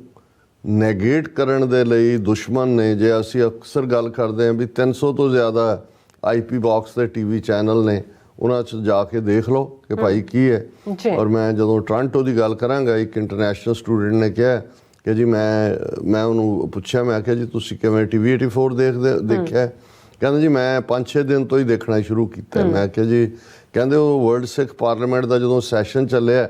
ਨੈਗੇਟ ਕਰਨ ਦੇ ਲਈ ਦੁਸ਼ਮਣ ਨੇ, ਜੇ ਅਸੀਂ ਅਕਸਰ ਗੱਲ ਕਰਦੇ ਹਾਂ ਵੀ 300 ਤੋਂ ਜ਼ਿਆਦਾ IP ਬਾਕਸ ਦੇ TV ਚੈਨਲ ਨੇ, ਉਹਨਾਂ 'ਚ ਜਾ ਕੇ ਦੇਖ ਲਓ ਕਿ ਭਾਈ ਕੀ ਹੈ। ਔਰ ਮੈਂ ਜਦੋਂ ਟੋਰਾਂਟੋ ਦੀ ਗੱਲ ਕਰਾਂਗਾ, ਇੱਕ ਇੰਟਰਨੈਸ਼ਨਲ ਸਟੂਡੈਂਟ ਨੇ ਕਿਹਾ ਕਿ ਜੀ ਮੈਂ ਉਹਨੂੰ ਪੁੱਛਿਆ, ਮੈਂ ਕਿਹਾ ਜੀ ਤੁਸੀਂ ਕਿਵੇਂ TV 84 ਦੇਖਿਆ? ਕਹਿੰਦੇ ਜੀ ਮੈਂ 5-6 ਦਿਨ ਤੋਂ ਹੀ ਦੇਖਣਾ ਸ਼ੁਰੂ ਕੀਤਾ। ਮੈਂ ਕਿਹਾ ਜੀ, ਕਹਿੰਦੇ ਉਹ ਵਰਲਡ ਸਿੱਖ ਪਾਰਲੀਮੈਂਟ ਦਾ ਜਦੋਂ ਸੈਸ਼ਨ ਚੱਲਿਆ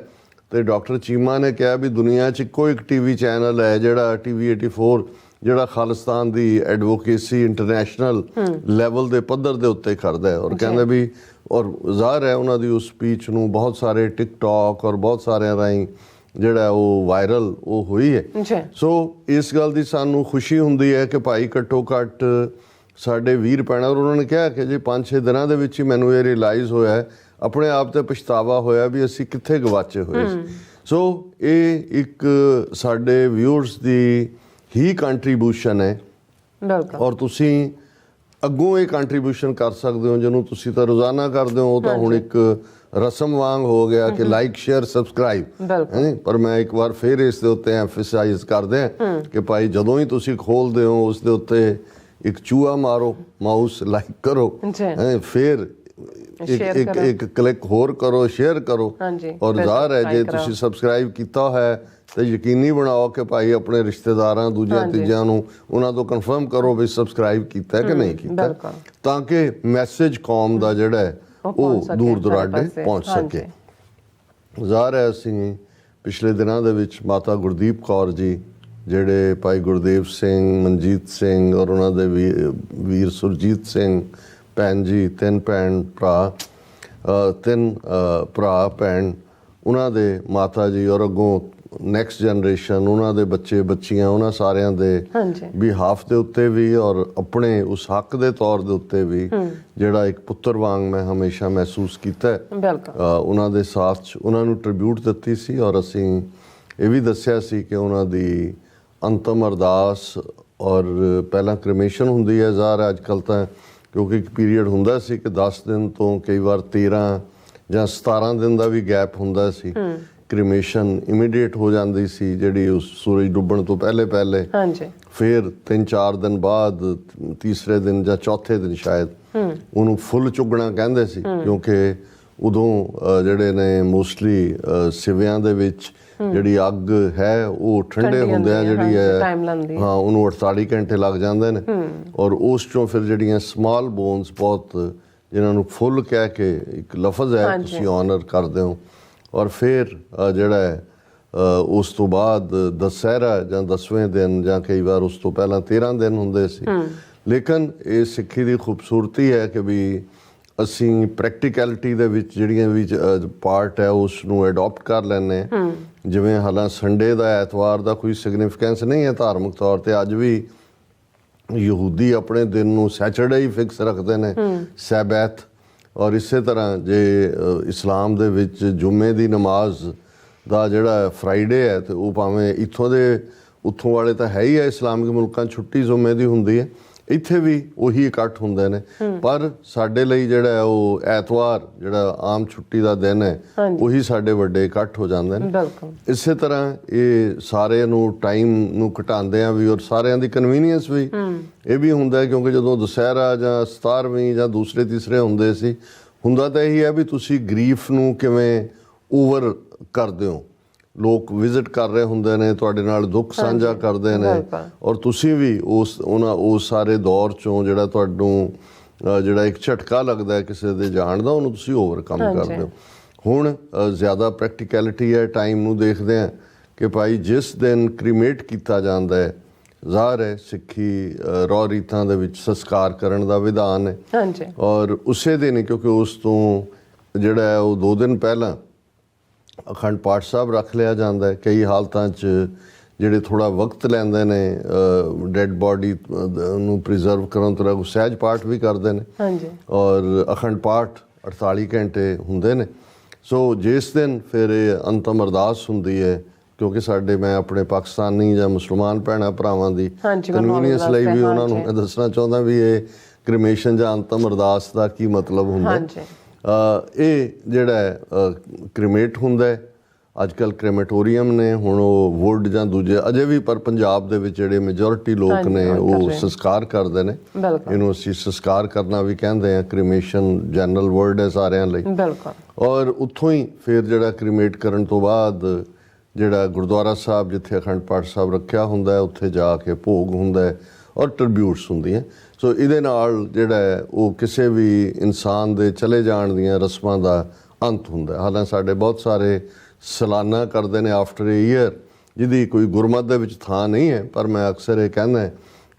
ਤੇ ਡਾਕਟਰ ਚੀਮਾ ਨੇ ਕਿਹਾ ਵੀ ਦੁਨੀਆ 'ਚ ਇੱਕੋ ਇੱਕ ਟੀਵੀ ਚੈਨਲ ਹੈ ਜਿਹੜਾ TV 84 ਜਿਹੜਾ ਖਾਲਿਸਤਾਨ ਦੀ ਐਡਵੋਕੇਸੀ ਇੰਟਰਨੈਸ਼ਨਲ ਲੈਵਲ ਦੇ ਪੱਧਰ ਦੇ ਉੱਤੇ ਕਰਦਾ ਹੈ। ਔਰ ਕਹਿੰਦੇ ਵੀ ਔਰ ਜ਼ਾਹਰ ਹੈ ਉਹਨਾਂ ਦੀ ਉਸ ਸਪੀਚ ਨੂੰ ਬਹੁਤ ਸਾਰੇ ਟਿਕਟੌਕ ਔਰ ਬਹੁਤ ਸਾਰਿਆਂ ਰਾਹੀਂ ਜਿਹੜਾ ਉਹ ਵਾਇਰਲ ਉਹ ਹੋਈ ਹੈ। ਸੋ ਇਸ ਗੱਲ ਦੀ ਸਾਨੂੰ ਖੁਸ਼ੀ ਹੁੰਦੀ ਹੈ ਕਿ ਭਾਈ ਘੱਟੋ ਘੱਟ ਸਾਡੇ ਵੀਰ ਭੈਣਾਂ, ਔਰ ਉਹਨਾਂ ਨੇ ਕਿਹਾ ਕਿ ਜੀ 5-6 ਦਿਨਾਂ ਦੇ ਵਿੱਚ ਹੀ ਮੈਨੂੰ ਇਹ ਰਿਅਲਾਈਜ਼ ਹੋਇਆ ਹੈ, ਆਪਣੇ ਆਪ ਤੇ ਪਛਤਾਵਾ ਹੋਇਆ ਵੀ ਅਸੀਂ ਕਿੱਥੇ ਗਵਾਚੇ ਹੋਏ ਸੀ। ਸੋ ਇਹ ਇੱਕ ਸਾਡੇ ਵਿਊਅਰਸ ਦੀ ਹੀ ਕੰਟਰੀਬਿਊਸ਼ਨ ਹੈ ਔਰ ਤੁਸੀਂ ਅੱਗੋਂ ਇਹ ਕੰਟਰੀਬਿਊਸ਼ਨ ਕਰ ਸਕਦੇ ਹੋ ਜਿਹਨੂੰ ਤੁਸੀਂ ਤਾਂ ਰੋਜ਼ਾਨਾ ਕਰਦੇ ਹੋ। ਉਹ ਤਾਂ ਹੁਣ ਇੱਕ ਰਸਮ ਵਾਂਗ ਹੋ ਗਿਆ ਕਿ ਲਾਈਕ ਸ਼ੇਅਰ ਸਬਸਕ੍ਰਾਈਬ ਹੈ। ਪਰ ਮੈਂ ਇੱਕ ਵਾਰ ਫਿਰ ਇਸ ਦੇ ਉੱਤੇ ਐਮਫਸਾਈਜ਼ ਕਰਦੇ ਹਾਂ ਕਿ ਭਾਈ ਜਦੋਂ ਹੀ ਤੁਸੀਂ ਖੋਲਦੇ ਹੋ ਉਸ ਦੇ ਉੱਤੇ ਇੱਕ ਚੂਹਾ ਮਾਰੋ, ਮਾਊਸ ਲਾਈਕ ਕਰੋ, ਫਿਰ ਇੱਕ ਕਲਿੱਕ ਹੋਰ ਕਰੋ, ਸ਼ੇਅਰ ਕਰੋ। ਔਰ ਜ਼ਾਹਰ ਹੈ ਜੇ ਤੁਸੀਂ ਸਬਸਕ੍ਰਾਈਬ ਕੀਤਾ ਹੈ ਤੇ ਯਕੀਨੀ ਬਣਾਓ ਕਿ ਭਾਈ ਆਪਣੇ ਰਿਸ਼ਤੇਦਾਰਾਂ ਦੂਜਿਆਂ ਤੀਜਿਆਂ ਨੂੰ ਉਹਨਾਂ ਤੋਂ ਕਨਫਰਮ ਕਰੋ ਵੀ ਸਬਸਕ੍ਰਾਈਬ ਕੀਤਾ ਕਿ ਨਹੀਂ ਕੀਤਾ, ਤਾਂ ਕਿ ਮੈਸੇਜ ਕੌਮ ਦਾ ਜਿਹੜਾ ਹੈ ਉਹ ਦੂਰ ਦੁਰਾਡੇ ਪਹੁੰਚ ਸਕੇ। ਜ਼ਾਹਰ ਹੈ ਅਸੀਂ ਪਿਛਲੇ ਦਿਨਾਂ ਦੇ ਵਿੱਚ ਮਾਤਾ ਗੁਰਦੀਪ ਕੌਰ ਜੀ, ਜਿਹੜੇ ਭਾਈ ਗੁਰਦੇਵ ਸਿੰਘ, ਮਨਜੀਤ ਸਿੰਘ ਔਰ ਉਹਨਾਂ ਦੇ ਵੀਰ ਸੁਰਜੀਤ ਸਿੰਘ ਭੈਣ ਜੀ, ਤਿੰਨ ਭਰਾ ਭੈਣ, ਉਹਨਾਂ ਦੇ ਮਾਤਾ ਜੀ ਔਰ ਅੱਗੋਂ ਨੈਕਸਟ ਜਨਰੇਸ਼ਨ ਉਹਨਾਂ ਦੇ ਬੱਚੇ ਬੱਚੀਆਂ, ਉਹਨਾਂ ਸਾਰਿਆਂ ਦੇ ਬਿਹਾਫ ਦੇ ਉੱਤੇ ਵੀ ਔਰ ਆਪਣੇ ਉਸ ਹੱਕ ਦੇ ਤੌਰ ਦੇ ਉੱਤੇ ਵੀ ਜਿਹੜਾ ਇੱਕ ਪੁੱਤਰ ਵਾਂਗ ਮੈਂ ਹਮੇਸ਼ਾ ਮਹਿਸੂਸ ਕੀਤਾ ਉਹਨਾਂ ਦੇ ਸਾਥ 'ਚ ਉਹਨਾਂ ਨੂੰ ਟ੍ਰਿਬਿਊਟ ਦਿੱਤੀ ਸੀ। ਔਰ ਅਸੀਂ ਇਹ ਵੀ ਦੱਸਿਆ ਸੀ ਕਿ ਉਹਨਾਂ ਦੀ ਅੰਤਮ ਅਰਦਾਸ ਔਰ ਪਹਿਲਾਂ ਕ੍ਰਿਮੇਸ਼ਨ ਹੁੰਦੀ ਹੈ। ਜ਼ਾਹਰ ਅੱਜ ਕੱਲ੍ਹ ਤਾਂ ਕਿਉਂਕਿ ਇੱਕ ਪੀਰੀਅਡ ਹੁੰਦਾ ਸੀ ਕਿ 10 ਦਿਨ ਤੋਂ ਕਈ ਵਾਰ 13 ਜਾਂ 17 ਦਿਨ ਦਾ ਵੀ ਗੈਪ ਹੁੰਦਾ ਸੀ। ਕ੍ਰਿਮੇਸ਼ਨ ਇਮੀਡੀਏਟ ਹੋ ਜਾਂਦੀ ਸੀ ਜਿਹੜੀ ਉਸ ਸੂਰਜ ਡੁੱਬਣ ਤੋਂ ਪਹਿਲੇ ਫਿਰ 3-4 ਦਿਨ ਬਾਅਦ ਤੀਸਰੇ ਦਿਨ ਜਾਂ ਚੌਥੇ ਦਿਨ ਸ਼ਾਇਦ ਉਹਨੂੰ ਫੁੱਲ ਚੁੱਗਣਾ ਕਹਿੰਦੇ ਸੀ, ਕਿਉਂਕਿ ਉਦੋਂ ਜਿਹੜੇ ਨੇ ਮੋਸਟਲੀ ਸਿਵਿਆਂ ਦੇ ਵਿੱਚ ਜਿਹੜੀ ਅੱਗ ਹੈ ਉਹ ਠੰਡੇ ਹੁੰਦੇ ਆ, ਜਿਹੜੀ ਹੈ ਹਾਂ ਉਹਨੂੰ 48 ਘੰਟੇ ਲੱਗ ਜਾਂਦੇ ਨੇ। ਔਰ ਉਸ ਚੋਂ ਫਿਰ ਜਿਹੜੀਆਂ ਸਮਾਲ ਬੋਨਸ ਬਹੁਤ, ਜਿਨ੍ਹਾਂ ਨੂੰ ਫੁੱਲ ਕਹਿ ਕੇ ਇੱਕ ਲਫ਼ਜ਼ ਹੈ ਤੁਸੀਂ ਆਨਰ ਕਰਦੇ ਹੋ। ਔਰ ਫਿਰ ਜਿਹੜਾ ਹੈ ਉਸ ਤੋਂ ਬਾਅਦ ਦੁਸਹਿਰਾ ਜਾਂ 10ਵੇਂ ਦਿਨ ਜਾਂ ਕਈ ਵਾਰ ਉਸ ਤੋਂ ਪਹਿਲਾਂ 13 ਦਿਨ ਹੁੰਦੇ ਸੀ। ਲੇਕਿਨ ਇਹ ਸਿੱਖੀ ਦੀ ਖੂਬਸੂਰਤੀ ਹੈ ਕਿ ਵੀ ਅਸੀਂ ਪ੍ਰੈਕਟੀਕੈਲਿਟੀ ਦੇ ਵਿੱਚ ਜਿਹੜੀਆਂ ਵੀ ਪਾਰਟ ਹੈ ਉਸ ਨੂੰ ਅਡਾਪਟ ਕਰ ਲੈਂਦੇ ਹਾਂ। ਜਿਵੇਂ ਹਾਲਾਂ ਸੰਡੇ ਦਾ, ਐਤਵਾਰ ਦਾ ਕੋਈ ਸਿਗਨੀਫਿਕੈਂਸ ਨਹੀਂ ਹੈ ਧਾਰਮਿਕ ਤੌਰ 'ਤੇ। ਅੱਜ ਵੀ ਯਹੂਦੀ ਆਪਣੇ ਦਿਨ ਨੂੰ ਸੈਚਰਡੇ ਹੀ ਫਿਕਸ ਰੱਖਦੇ ਨੇ, ਸੈਬੈਥ। ਔਰ ਇਸੇ ਤਰ੍ਹਾਂ ਜੇ ਇਸਲਾਮ ਦੇ ਵਿੱਚ ਜੁਮੇ ਦੀ ਨਮਾਜ਼ ਦਾ ਜਿਹੜਾ ਫਰਾਈਡੇ ਹੈ ਤੇ ਉਹ ਭਾਵੇਂ ਉੱਥੋਂ ਵਾਲੇ ਤਾਂ ਹੈ ਹੀ ਹੈ, ਇਸਲਾਮਿਕ ਮੁਲਕਾਂ ਛੁੱਟੀ ਜੁਮੇ ਦੀ ਹੁੰਦੀ ਹੈ, ਇੱਥੇ ਵੀ ਉਹੀ ਇਕੱਠ ਹੁੰਦੇ ਨੇ। ਪਰ ਸਾਡੇ ਲਈ ਜਿਹੜਾ ਹੈ ਉਹ ਐਤਵਾਰ ਜਿਹੜਾ ਆਮ ਛੁੱਟੀ ਦਾ ਦਿਨ ਹੈ ਉਹੀ ਸਾਡੇ ਵੱਡੇ ਇਕੱਠ ਹੋ ਜਾਂਦੇ ਨੇ। ਇਸੇ ਤਰ੍ਹਾਂ ਇਹ ਸਾਰਿਆਂ ਨੂੰ ਟਾਈਮ ਨੂੰ ਘਟਾਉਂਦੇ ਆ ਵੀ ਔਰ ਸਾਰਿਆਂ ਦੀ ਕਨਵੀਨੀਅੰਸ ਵੀ ਇਹ ਵੀ ਹੁੰਦਾ, ਕਿਉਂਕਿ ਜਦੋਂ ਦੁਸਹਿਰਾ ਜਾਂ 17ਵੀਂ ਜਾਂ ਦੂਸਰੇ ਤੀਸਰੇ ਹੁੰਦੇ ਸੀ, ਹੁੰਦਾ ਤਾਂ ਇਹੀ ਹੈ ਵੀ ਤੁਸੀਂ ਗਰੀਫ ਨੂੰ ਕਿਵੇਂ ਓਵਰ ਕਰਦੇ ਹੋ। ਲੋਕ ਵਿਜ਼ਿਟ ਕਰ ਰਹੇ ਹੁੰਦੇ ਨੇ, ਤੁਹਾਡੇ ਨਾਲ ਦੁੱਖ ਸਾਂਝਾ ਕਰਦੇ ਨੇ ਔਰ ਤੁਸੀਂ ਵੀ ਉਸ ਸਾਰੇ ਦੌਰ ਚੋਂ ਜਿਹੜਾ ਤੁਹਾਨੂੰ ਜਿਹੜਾ ਇੱਕ ਝਟਕਾ ਲੱਗਦਾ ਹੈ ਕਿਸੇ ਦੇ ਜਾਣ ਦਾ, ਉਹਨੂੰ ਤੁਸੀਂ ਓਵਰਕਮ ਕਰਦੇ ਹੋ। ਹੁਣ ਜ਼ਿਆਦਾ ਪ੍ਰੈਕਟੀਕੈਲਿਟੀ ਹੈ, ਟਾਈਮ ਨੂੰ ਦੇਖਦੇ ਹਾਂ ਕਿ ਭਾਈ ਜਿਸ ਦਿਨ ਕ੍ਰੀਮੇਟ ਕੀਤਾ ਜਾਂਦਾ ਹੈ, ਜ਼ਾਹਰ ਹੈ ਸਿੱਖੀ ਰੌ ਰੀਤਾਂ ਦੇ ਵਿੱਚ ਸੰਸਕਾਰ ਕਰਨ ਦਾ ਵਿਧਾਨ ਹੈ। ਔਰ ਉਸੇ ਦਿਨ, ਕਿਉਂਕਿ ਉਸ ਤੋਂ ਜਿਹੜਾ ਹੈ ਉਹ 2 ਦਿਨ ਪਹਿਲਾਂ ਅਖੰਡ ਪਾਠ ਸਾਹਿਬ ਰੱਖ ਲਿਆ ਜਾਂਦਾ ਹੈ। ਕਈ ਹਾਲਤਾਂ 'ਚ ਜਿਹੜੇ ਥੋੜ੍ਹਾ ਵਕਤ ਲੈਂਦੇ ਨੇ ਡੈਡ ਬਾਡੀ ਨੂੰ ਪ੍ਰੀਜ਼ਰਵ ਕਰਨ ਤੋਂ ਸਹਿਜ ਪਾਠ ਵੀ ਕਰਦੇ ਨੇ ਔਰ ਅਖੰਡ ਪਾਠ 48 ਘੰਟੇ ਹੁੰਦੇ ਨੇ। ਸੋ ਜਿਸ ਦਿਨ ਫਿਰ ਇਹ ਅੰਤਮ ਅਰਦਾਸ ਹੁੰਦੀ ਹੈ, ਕਿਉਂਕਿ ਮੈਂ ਆਪਣੇ ਪਾਕਿਸਤਾਨੀ ਜਾਂ ਮੁਸਲਮਾਨ ਭੈਣਾਂ ਭਰਾਵਾਂ ਦੀ ਕਨਵੀਨੀਅੰਸ ਲਈ ਵੀ ਉਹਨਾਂ ਨੂੰ ਮੈਂ ਦੱਸਣਾ ਚਾਹੁੰਦਾ ਵੀ ਇਹ ਕ੍ਰਿਮੇਸ਼ਨ ਜਾਂ ਅੰਤਮ ਅਰਦਾਸ ਦਾ ਕੀ ਮਤਲਬ ਹੁੰਦਾ। ਇਹ ਜਿਹੜਾ ਕ੍ਰੀਮੇਟ ਹੁੰਦਾ ਹੈ, ਅੱਜ ਕੱਲ੍ਹ ਕ੍ਰੇਮੇਟੋਰੀਅਮ ਨੇ, ਹੁਣ ਉਹ ਵੁੱਡ ਜਾਂ ਦੂਜੇ ਅਜੇ ਵੀ, ਪਰ ਪੰਜਾਬ ਦੇ ਵਿੱਚ ਜਿਹੜੇ ਮੈਜੋਰਿਟੀ ਲੋਕ ਨੇ ਉਹ ਸੰਸਕਾਰ ਕਰਦੇ ਨੇ। ਇਹਨੂੰ ਅਸੀਂ ਸੰਸਕਾਰ ਕਰਨਾ ਵੀ ਕਹਿੰਦੇ ਹਾਂ, ਕ੍ਰੀਮੇਸ਼ਨ ਜਨਰਲ ਵਰਡ ਹੈ ਸਾਰਿਆਂ ਲਈ। ਔਰ ਉੱਥੋਂ ਹੀ ਫਿਰ ਜਿਹੜਾ ਕ੍ਰੀਮੇਟ ਕਰਨ ਤੋਂ ਬਾਅਦ ਜਿਹੜਾ ਗੁਰਦੁਆਰਾ ਸਾਹਿਬ ਜਿੱਥੇ ਅਖੰਡ ਪਾਠ ਸਾਹਿਬ ਰੱਖਿਆ ਹੁੰਦਾ ਹੈ, ਉੱਥੇ ਜਾ ਕੇ ਭੋਗ ਹੁੰਦਾ ਹੈ ਔਰ ਟ੍ਰਿਬਿਊਟਸ ਹੁੰਦੀਆਂ। ਸੋ ਇਹਦੇ ਨਾਲ ਜਿਹੜਾ ਹੈ ਉਹ ਕਿਸੇ ਵੀ ਇਨਸਾਨ ਦੇ ਚਲੇ ਜਾਣ ਦੀਆਂ ਰਸਮਾਂ ਦਾ ਅੰਤ ਹੁੰਦਾ। ਹਾਲਾਂਕਿ ਸਾਡੇ ਬਹੁਤ ਸਾਰੇ ਸਾਲਾਨਾ ਕਰਦੇ ਨੇ ਆਫਟਰ ਏ ਈਅਰ, ਜਿਹਦੀ ਕੋਈ ਗੁਰਮਤ ਦੇ ਵਿੱਚ ਥਾਂ ਨਹੀਂ ਹੈ, ਪਰ ਮੈਂ ਅਕਸਰ ਇਹ ਕਹਿੰਦਾ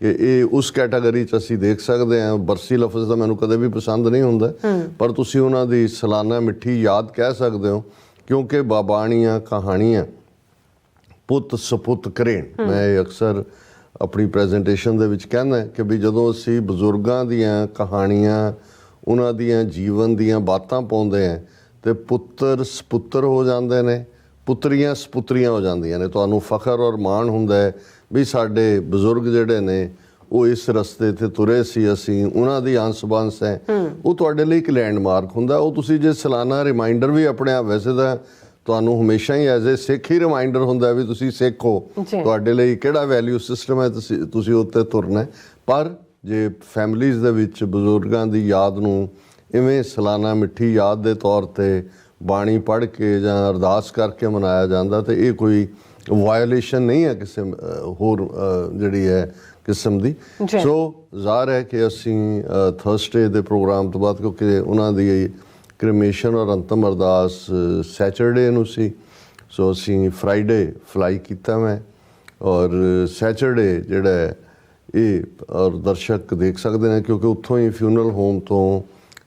ਕਿ ਇਹ ਉਸ ਕੈਟਾਗਰੀ 'ਚ ਅਸੀਂ ਦੇਖ ਸਕਦੇ ਹਾਂ। ਬਰਸੀ ਲਫ਼ਜ਼ ਦਾ ਮੈਨੂੰ ਕਦੇ ਵੀ ਪਸੰਦ ਨਹੀਂ ਹੁੰਦਾ, ਪਰ ਤੁਸੀਂ ਉਹਨਾਂ ਦੀ ਸਾਲਾਨਾ ਮਿੱਠੀ ਯਾਦ ਕਹਿ ਸਕਦੇ ਹੋ, ਕਿਉਂਕਿ ਬਾਬਾਣੀਆਂ ਕਹਾਣੀਆਂ ਪੁੱਤ ਸਪੁੱਤ ਕਰੇਣ। ਮੈਂ ਇਹ ਅਕਸਰ ਆਪਣੀ ਪ੍ਰੈਜੈਂਟੇਸ਼ਨ ਦੇ ਵਿੱਚ ਕਹਿੰਦਾ ਕਿ ਵੀ ਜਦੋਂ ਅਸੀਂ ਬਜ਼ੁਰਗਾਂ ਦੀਆਂ ਕਹਾਣੀਆਂ, ਉਹਨਾਂ ਦੀਆਂ ਜੀਵਨ ਦੀਆਂ ਬਾਤਾਂ ਪਾਉਂਦੇ ਹਾਂ ਤੇ ਪੁੱਤਰ ਸਪੁੱਤਰ ਹੋ ਜਾਂਦੇ ਨੇ, ਪੁੱਤਰੀਆਂ ਸਪੁੱਤਰੀਆਂ ਹੋ ਜਾਂਦੀਆਂ ਨੇ। ਤੁਹਾਨੂੰ ਫਖਰ ਔਰ ਮਾਣ ਹੁੰਦਾ ਹੈ ਵੀ ਸਾਡੇ ਬਜ਼ੁਰਗ ਜਿਹੜੇ ਨੇ ਉਹ ਇਸ ਰਸਤੇ 'ਤੇ ਤੁਰੇ ਸੀ, ਅਸੀਂ ਉਹਨਾਂ ਦੀ ਅੰਸ ਬੰਸ ਹੈ। ਉਹ ਤੁਹਾਡੇ ਲਈ ਇੱਕ ਲੈਂਡਮਾਰਕ ਹੁੰਦਾ। ਉਹ ਤੁਸੀਂ ਜੇ ਸਾਲਾਨਾ ਰਿਮਾਈਂਡਰ ਵੀ ਆਪਣੇ ਆਪ, ਵੈਸੇ ਤਾਂ ਤੁਹਾਨੂੰ ਹਮੇਸ਼ਾ ਹੀ as a Sikh he reminder ਹੁੰਦਾ ਵੀ ਤੁਸੀਂ ਸਿੱਖ ਹੋ, ਤੁਹਾਡੇ ਲਈ ਕਿਹੜਾ ਵੈਲਿਊ ਸਿਸਟਮ ਹੈ, ਤੁਸੀਂ ਉੱਤੇ ਤੁਰਨਾ। ਪਰ ਜੇ ਫੈਮਲੀਜ਼ ਦੇ ਵਿੱਚ ਬਜ਼ੁਰਗਾਂ ਦੀ ਯਾਦ ਨੂੰ ਇਵੇਂ ਸਾਲਾਨਾ ਮਿੱਠੀ ਯਾਦ ਦੇ ਤੌਰ 'ਤੇ ਬਾਣੀ ਪੜ੍ਹ ਕੇ ਜਾਂ ਅਰਦਾਸ ਕਰਕੇ ਮਨਾਇਆ ਜਾਂਦਾ, ਤੇ ਇਹ ਕੋਈ ਵਾਇਓਲੇਸ਼ਨ ਨਹੀਂ ਹੈ ਕਿਸੇ ਹੋਰ ਜਿਹੜੀ ਹੈ ਕਿਸਮ ਦੀ। ਸੋ ਜ਼ਾਹਰ ਹੈ ਕਿ ਅਸੀਂ ਥਰਸਡੇ ਦੇ ਪ੍ਰੋਗਰਾਮ ਤੋਂ ਬਾਅਦ, ਕਿਉਂਕਿ ਉਹਨਾਂ ਦੀ ਕ੍ਰਿਮੇਸ਼ਨ ਔਰ ਅੰਤਮ ਅਰਦਾਸ ਸੈਚਰਡੇ ਨੂੰ ਸੀ, ਸੋ ਅਸੀਂ ਫਰਾਈਡੇ ਫਲਾਈ ਕੀਤਾ ਮੈਂ, ਔਰ ਸੈਚਰਡੇ ਜਿਹੜਾ ਇਹ ਔਰ ਦਰਸ਼ਕ ਦੇਖ ਸਕਦੇ ਨੇ, ਕਿਉਂਕਿ ਉੱਥੋਂ ਹੀ ਫਿਊਨਰਲ ਹੋਮ ਤੋਂ